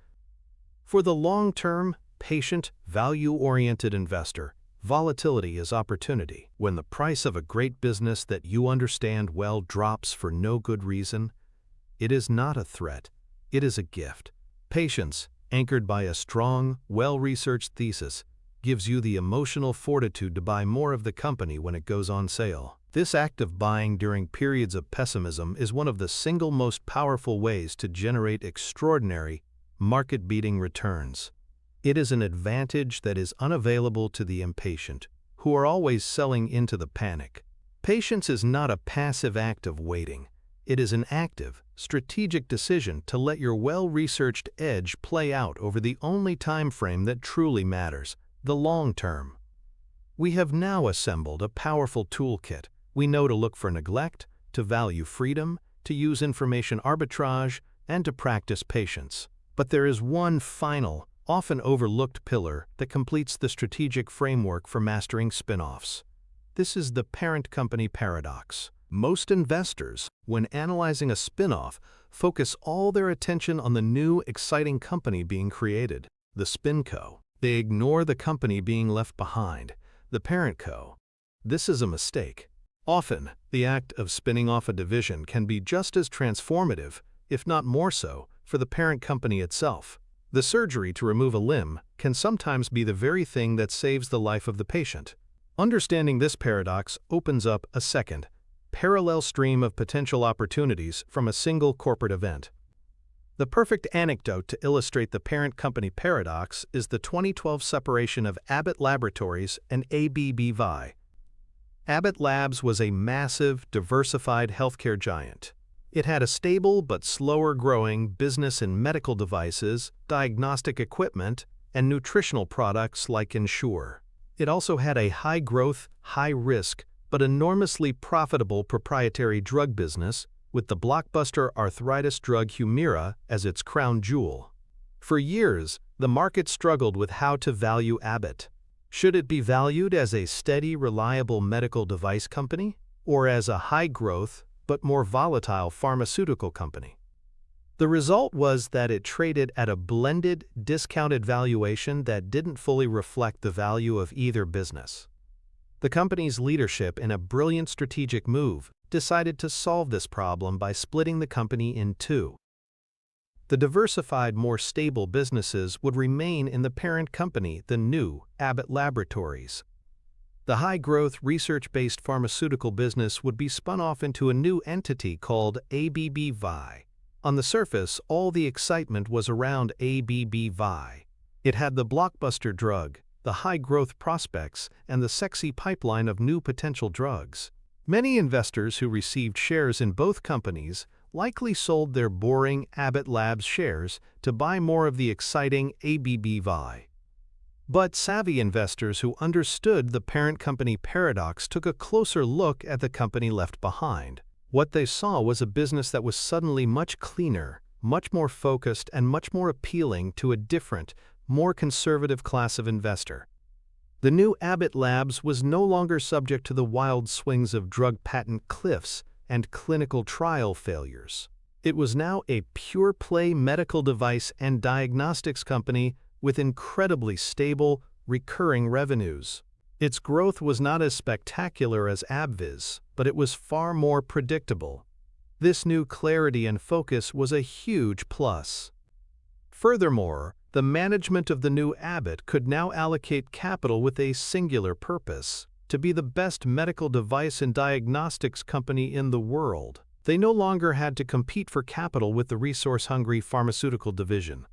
For the long-term, patient, value-oriented investor, volatility is opportunity. When the price of a great business that you understand well drops for no good reason, it is not a threat, it is a gift. Patience, anchored by a strong, well-researched thesis, gives you the emotional fortitude to buy more of the company when it goes on sale. This act of buying during periods of pessimism is one of the single most powerful ways to generate extraordinary, market-beating returns. It is an advantage that is unavailable to the impatient, who are always selling into the panic. Patience is not a passive act of waiting. It is an active, strategic decision to let your well-researched edge play out over the only time frame that truly matters, the long term. We have now assembled a powerful toolkit. We know to look for neglect, to value freedom, to use information arbitrage, and to practice patience. But there is one final, often overlooked pillar that completes the strategic framework for mastering spin-offs. This is the parent company paradox. Most investors, when analyzing a spin-off, focus all their attention on the new, exciting company being created, the spinco. They ignore the company being left behind, the parent co. This is a mistake. Often, the act of spinning off a division can be just as transformative, if not more so, for the parent company itself. The surgery to remove a limb can sometimes be the very thing that saves the life of the patient. Understanding this paradox opens up a second, parallel stream of potential opportunities from a single corporate event. The perfect anecdote to illustrate the parent company paradox is the 2012 separation of Abbott Laboratories and ABB. Abbott Labs was a massive, diversified healthcare giant. It had a stable but slower-growing business in medical devices, diagnostic equipment, and nutritional products like Ensure. It also had a high-growth, high-risk, but enormously profitable proprietary drug business, with the blockbuster arthritis drug Humira as its crown jewel. For years, the market struggled with how to value Abbott. Should it be valued as a steady, reliable medical device company, or as a high-growth, but more volatile pharmaceutical company? The result was that it traded at a blended, discounted valuation that didn't fully reflect the value of either business. The company's leadership, in a brilliant strategic move, decided to solve this problem by splitting the company in two. The diversified, more stable businesses would remain in the parent company, the new Abbott Laboratories. The high-growth, research-based pharmaceutical business would be spun off into a new entity called ABB. On the surface, all the excitement was around ABB. It had the blockbuster drug, the high-growth prospects, and the sexy pipeline of new potential drugs. Many investors who received shares in both companies likely sold their boring Abbott Labs shares to buy more of the exciting ABB. But savvy investors who understood the parent company paradox took a closer look at the company left behind. What they saw was a business that was suddenly much cleaner, much more focused, and much more appealing to a different, more conservative class of investor. The new Abbott Labs was no longer subject to the wild swings of drug patent cliffs and clinical trial failures. It was now a pure-play medical device and diagnostics company with incredibly stable, recurring revenues. Its growth was not as spectacular as AbbVie's, but it was far more predictable. This new clarity and focus was a huge plus. Furthermore, the management of the new Abbott could now allocate capital with a singular purpose: to be the best medical device and diagnostics company in the world. They no longer had to compete for capital with the resource-hungry pharmaceutical division.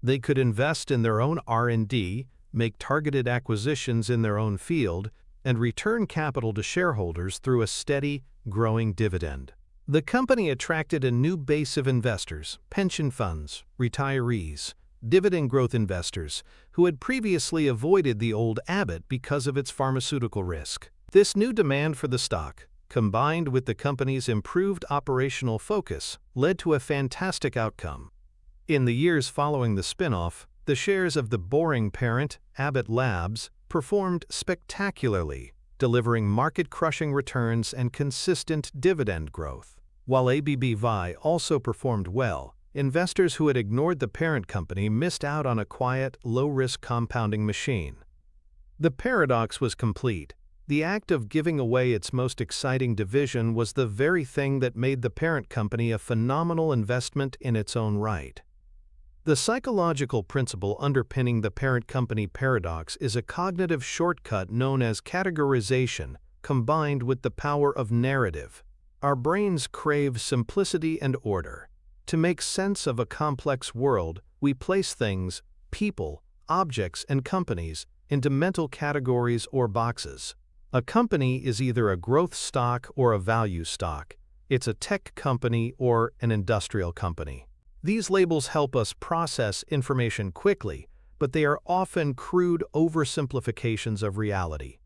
They could invest in their own R&D, make targeted acquisitions in their own field, and return capital to shareholders through a steady, growing dividend. The company attracted a new base of investors: pension funds, retirees, dividend growth investors, who had previously avoided the old Abbott because of its pharmaceutical risk. This new demand for the stock, combined with the company's improved operational focus, led to a fantastic outcome. In the years following the spin-off, the shares of the boring parent, Abbott Labs, performed spectacularly, delivering market-crushing returns and consistent dividend growth. While ABB also performed well, investors who had ignored the parent company missed out on a quiet, low-risk compounding machine. The paradox was complete. The act of giving away its most exciting division was the very thing that made the parent company a phenomenal investment in its own right. The psychological principle underpinning the parent company paradox is a cognitive shortcut known as categorization, combined with the power of narrative. Our brains crave simplicity and order. To make sense of a complex world, we place things, people, objects, and companies into mental categories or boxes. A company is either a growth stock or a value stock. It's a tech company or an industrial company. These labels help us process information quickly, but they are often crude oversimplifications of reality.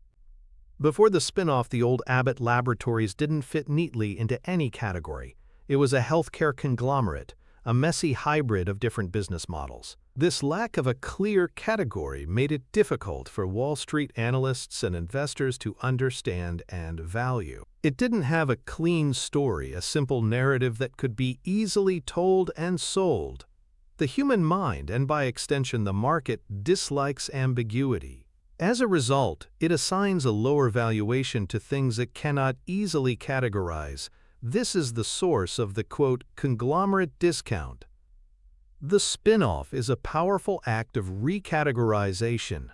Before the spin-off, the old Abbott Laboratories didn't fit neatly into any category. It was a healthcare conglomerate, a messy hybrid of different business models. This lack of a clear category made it difficult for Wall Street analysts and investors to understand and value. It didn't have a clean story, a simple narrative that could be easily told and sold. The human mind, and by extension the market, dislikes ambiguity. As a result, it assigns a lower valuation to things it cannot easily categorize. This is the source of the, quote, conglomerate discount. The spin-off is a powerful act of recategorization.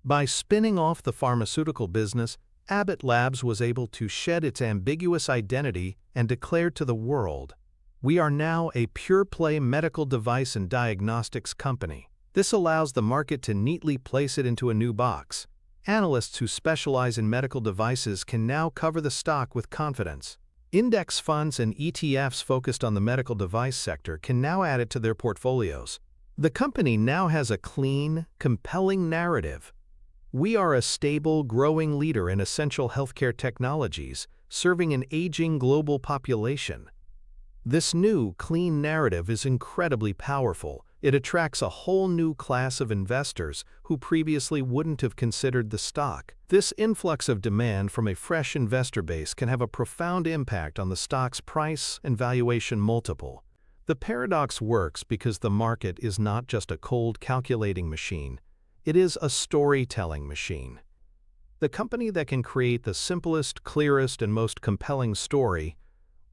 By spinning off the pharmaceutical business, Abbott Labs was able to shed its ambiguous identity and declare to the world, "We are now a pure-play medical device and diagnostics company." This allows the market to neatly place it into a new box. Analysts who specialize in medical devices can now cover the stock with confidence. Index funds and ETFs focused on the medical device sector can now add it to their portfolios. The company now has a clean, compelling narrative. We are a stable, growing leader in essential healthcare technologies, serving an aging global population. This new, clean narrative is incredibly powerful. It attracts a whole new class of investors who previously wouldn't have considered the stock. This influx of demand from a fresh investor base can have a profound impact on the stock's price and valuation multiple. The paradox works because the market is not just a cold calculating machine. It is a storytelling machine. The company that can create the simplest, clearest, and most compelling story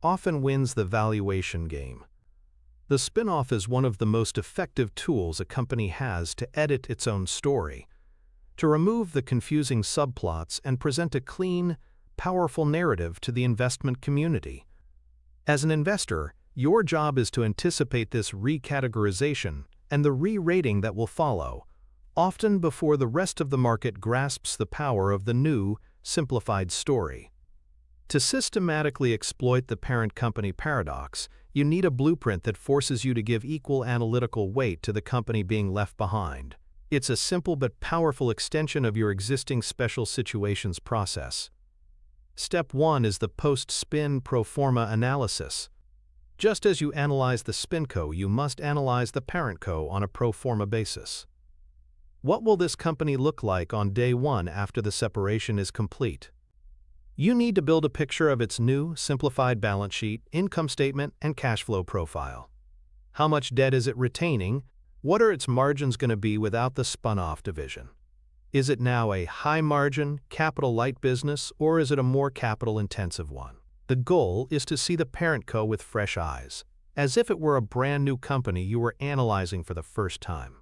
often wins the valuation game. The spin-off is one of the most effective tools a company has to edit its own story, to remove the confusing subplots and present a clean, powerful narrative to the investment community. As an investor, your job is to anticipate this recategorization and the re-rating that will follow, often before the rest of the market grasps the power of the new, simplified story. To systematically exploit the parent company paradox, you need a blueprint that forces you to give equal analytical weight to the company being left behind. It's a simple but powerful extension of your existing special situations process. Step 1 is the post-spin pro forma analysis. Just as you analyze the spinco, you must analyze the parent co on a pro forma basis. What will this company look like on day 1 after the separation is complete? You need to build a picture of its new, simplified balance sheet, income statement, and cash flow profile. How much debt is it retaining? What are its margins going to be without the spun-off division? Is it now a high-margin, capital-light business, or is it a more capital-intensive one? The goal is to see the parent co with fresh eyes, as if it were a brand-new company you were analyzing for the first time.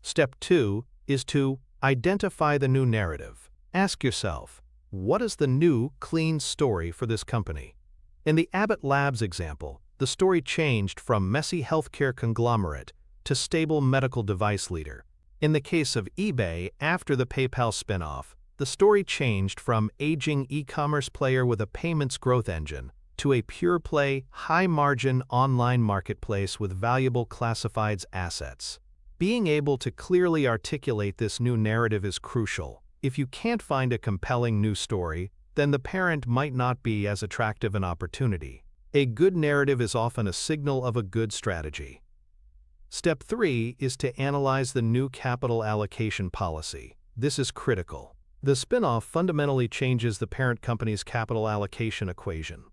Step 2 is to identify the new narrative. Ask yourself, what is the new, clean story for this company? In the Abbott Labs example, the story changed from messy healthcare conglomerate to stable medical device leader. In the case of eBay, after the PayPal spinoff, the story changed from aging e-commerce player with a payments growth engine to a pure-play, high-margin online marketplace with valuable classifieds assets. Being able to clearly articulate this new narrative is crucial. If you can't find a compelling new story, then the parent might not be as attractive an opportunity. A good narrative is often a signal of a good strategy. Step 3 is to analyze the new capital allocation policy. This is critical. The spin-off fundamentally changes the parent company's capital allocation equation.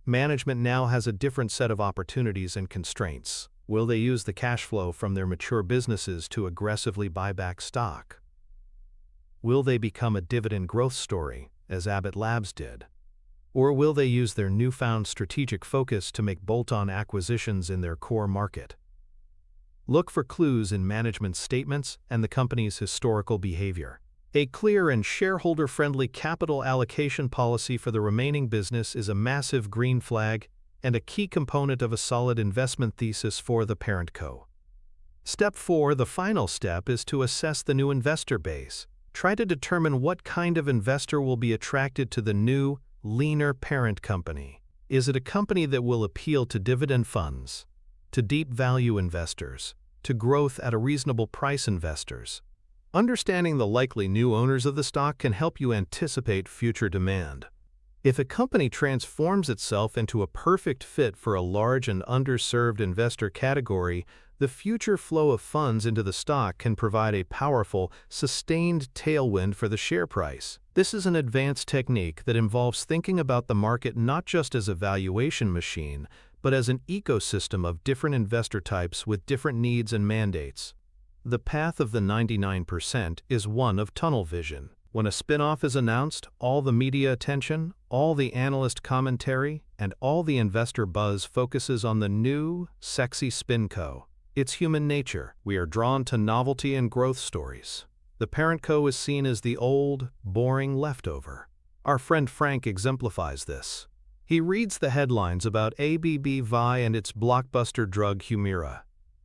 Management now has a different set of opportunities and constraints. Will they use the cash flow from their mature businesses to aggressively buy back stock? Will they become a dividend growth story, as Abbott Labs did? Or will they use their newfound strategic focus to make bolt-on acquisitions in their core market? Look for clues in management statements and the company's historical behavior. A clear and shareholder-friendly capital allocation policy for the remaining business is a massive green flag and a key component of a solid investment thesis for the parent co. Step 4, the final step, is to assess the new investor base. Try to determine what kind of investor will be attracted to the new, leaner parent company. Is it a company that will appeal to dividend funds, to deep value investors, to growth at a reasonable price investors? Understanding the likely new owners of the stock can help you anticipate future demand. If a company transforms itself into a perfect fit for a large and underserved investor category, the future flow of funds into the stock can provide a powerful, sustained tailwind for the share price. This is an advanced technique that involves thinking about the market not just as a valuation machine, but as an ecosystem of different investor types with different needs and mandates. The path of the 99% is one of tunnel vision. When a spin-off is announced, all the media attention, all the analyst commentary, and all the investor buzz focuses on the new, sexy SpinCo. It's human nature. We are drawn to novelty and growth stories. The parent co is seen as the old, boring leftover. Our friend Frank exemplifies this. He reads the headlines about ABBV and its blockbuster drug Humira.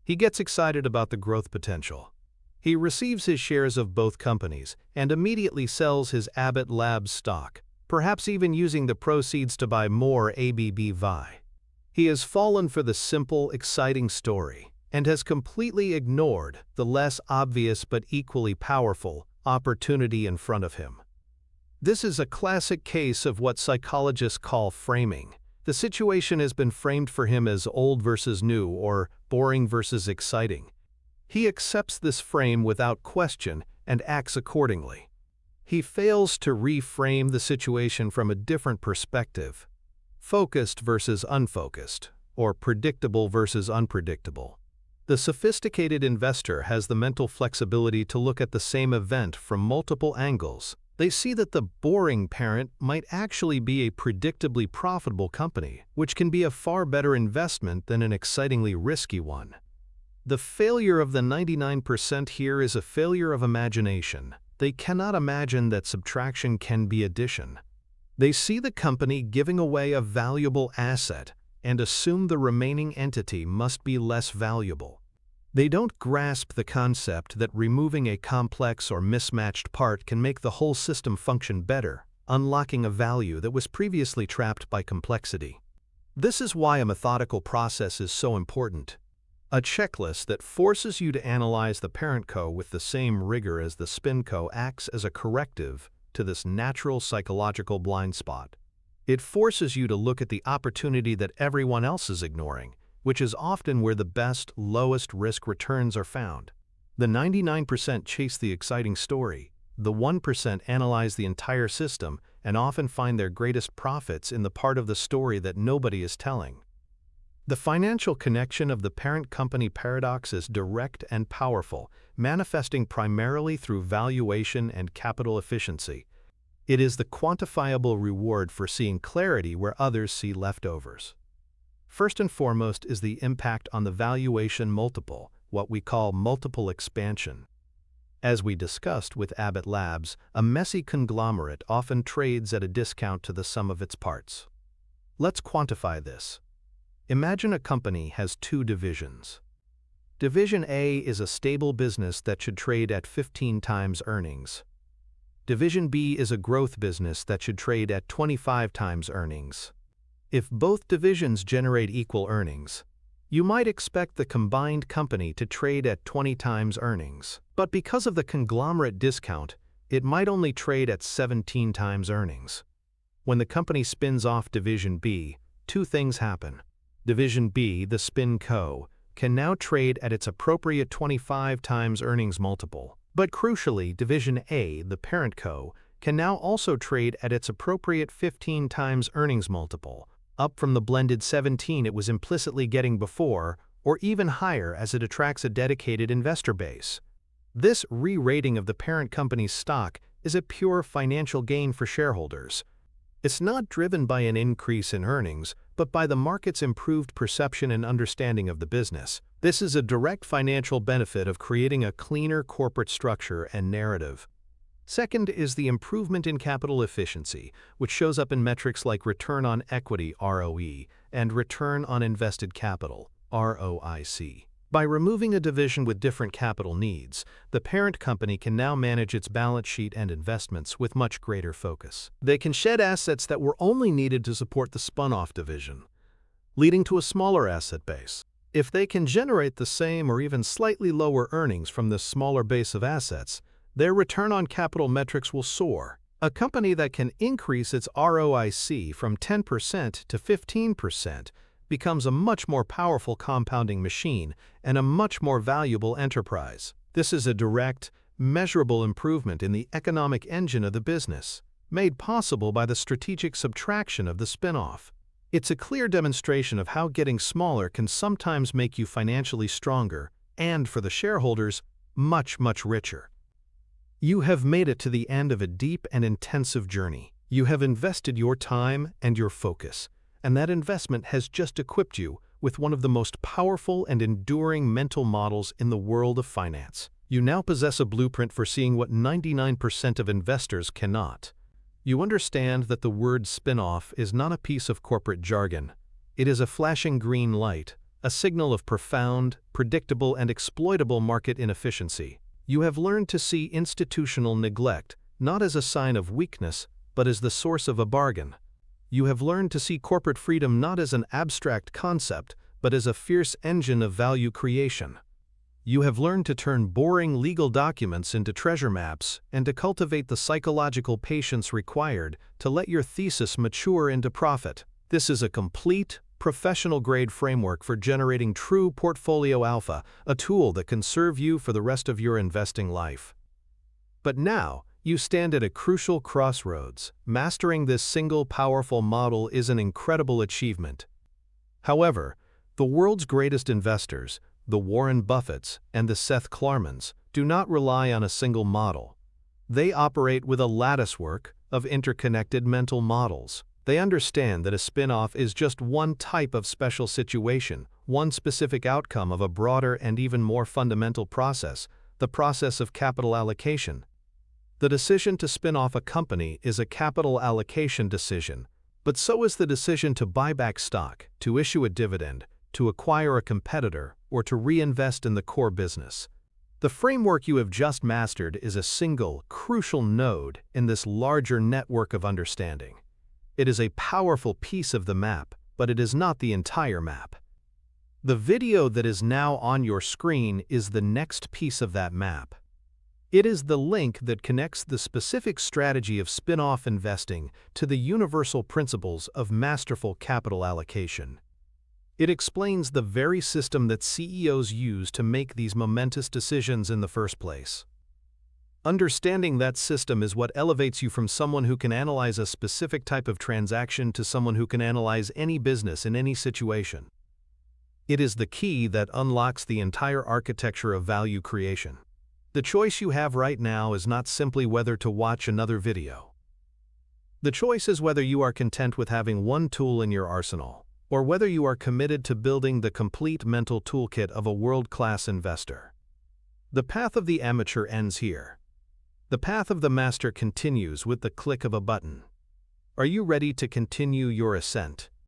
He gets excited about the growth potential. He receives his shares of both companies and immediately sells his Abbott Labs stock, perhaps even using the proceeds to buy more ABBV. He has fallen for the simple, exciting story and has completely ignored the less obvious but equally powerful opportunity in front of him. This is a classic case of what psychologists call framing. The situation has been framed for him as old versus new or boring versus exciting. He accepts this frame without question and acts accordingly. He fails to reframe the situation from a different perspective, focused versus unfocused, or predictable versus unpredictable. The sophisticated investor has the mental flexibility to look at the same event from multiple angles. They see that the boring parent might actually be a predictably profitable company, which can be a far better investment than an excitingly risky one. The failure of the 99% here is a failure of imagination. They cannot imagine that subtraction can be addition. They see the company giving away a valuable asset and assume the remaining entity must be less valuable. They don't grasp the concept that removing a complex or mismatched part can make the whole system function better, unlocking a value that was previously trapped by complexity. This is why a methodical process is so important. A checklist that forces you to analyze the parent co with the same rigor as the SpinCo acts as a corrective to this natural psychological blind spot. It forces you to look at the opportunity that everyone else is ignoring, which is often where the best, lowest risk returns are found. The 99% chase the exciting story. The 1% analyze the entire system and often find their greatest profits in the part of the story that nobody is telling. The financial connection of the parent company paradox is direct and powerful, manifesting primarily through valuation and capital efficiency. It is the quantifiable reward for seeing clarity where others see leftovers. First and foremost is the impact on the valuation multiple, what we call multiple expansion. As we discussed with Abbott Labs, a messy conglomerate often trades at a discount to the sum of its parts. Let's quantify this. Imagine a company has two divisions. Division A is a stable business that should trade at 15 times earnings. Division B is a growth business that should trade at 25 times earnings. If both divisions generate equal earnings, you might expect the combined company to trade at 20 times earnings. But because of the conglomerate discount, it might only trade at 17 times earnings. When the company spins off Division B, two things happen. Division B, the SpinCo, can now trade at its appropriate 25 times earnings multiple. But crucially, Division A, the parent co, can now also trade at its appropriate 15 times earnings multiple, up from the blended 17 it was implicitly getting before, or even higher as it attracts a dedicated investor base. This re-rating of the parent company's stock is a pure financial gain for shareholders. It's not driven by an increase in earnings, but by the market's improved perception and understanding of the business. This is a direct financial benefit of creating a cleaner corporate structure and narrative. Second is the improvement in capital efficiency, which shows up in metrics like return on equity (ROE) and return on invested capital (ROIC). By removing a division with different capital needs, the parent company can now manage its balance sheet and investments with much greater focus. They can shed assets that were only needed to support the spun-off division, leading to a smaller asset base. If they can generate the same or even slightly lower earnings from this smaller base of assets, their return on capital metrics will soar. A company that can increase its ROIC from 10% to 15% becomes a much more powerful compounding machine and a much more valuable enterprise. This is a direct, measurable improvement in the economic engine of the business, made possible by the strategic subtraction of the spin-off. It's a clear demonstration of how getting smaller can sometimes make you financially stronger and, for the shareholders, much, much richer. You have made it to the end of a deep and intensive journey. You have invested your time and your focus, and that investment has just equipped you with one of the most powerful and enduring mental models in the world of finance. You now possess a blueprint for seeing what 99% of investors cannot. You understand that the word spin-off is not a piece of corporate jargon. It is a flashing green light, a signal of profound, predictable, and exploitable market inefficiency. You have learned to see institutional neglect not as a sign of weakness, but as the source of a bargain. You have learned to see corporate freedom not as an abstract concept, but as a fierce engine of value creation. You have learned to turn boring legal documents into treasure maps and to cultivate the psychological patience required to let your thesis mature into profit. This is a complete, professional-grade framework for generating true portfolio alpha, a tool that can serve you for the rest of your investing life. But now, you stand at a crucial crossroads. Mastering this single powerful model is an incredible achievement. However, the world's greatest investors, the Warren Buffetts and the Seth Klarmans, do not rely on a single model. They operate with a latticework of interconnected mental models. They understand that a spin-off is just one type of special situation, one specific outcome of a broader and even more fundamental process, the process of capital allocation. The decision to spin off a company is a capital allocation decision, but so is the decision to buy back stock, to issue a dividend, to acquire a competitor, or to reinvest in the core business. The framework you have just mastered is a single, crucial node in this larger network of understanding. It is a powerful piece of the map, but it is not the entire map. The video that is now on your screen is the next piece of that map. It is the link that connects the specific strategy of spin-off investing to the universal principles of masterful capital allocation. It explains the very system that CEOs use to make these momentous decisions in the first place. Understanding that system is what elevates you from someone who can analyze a specific type of transaction to someone who can analyze any business in any situation. It is the key that unlocks the entire architecture of value creation. The choice you have right now is not simply whether to watch another video. The choice is whether you are content with having one tool in your arsenal, or whether you are committed to building the complete mental toolkit of a world-class investor. The path of the amateur ends here. The path of the master continues with the click of a button. Are you ready to continue your ascent?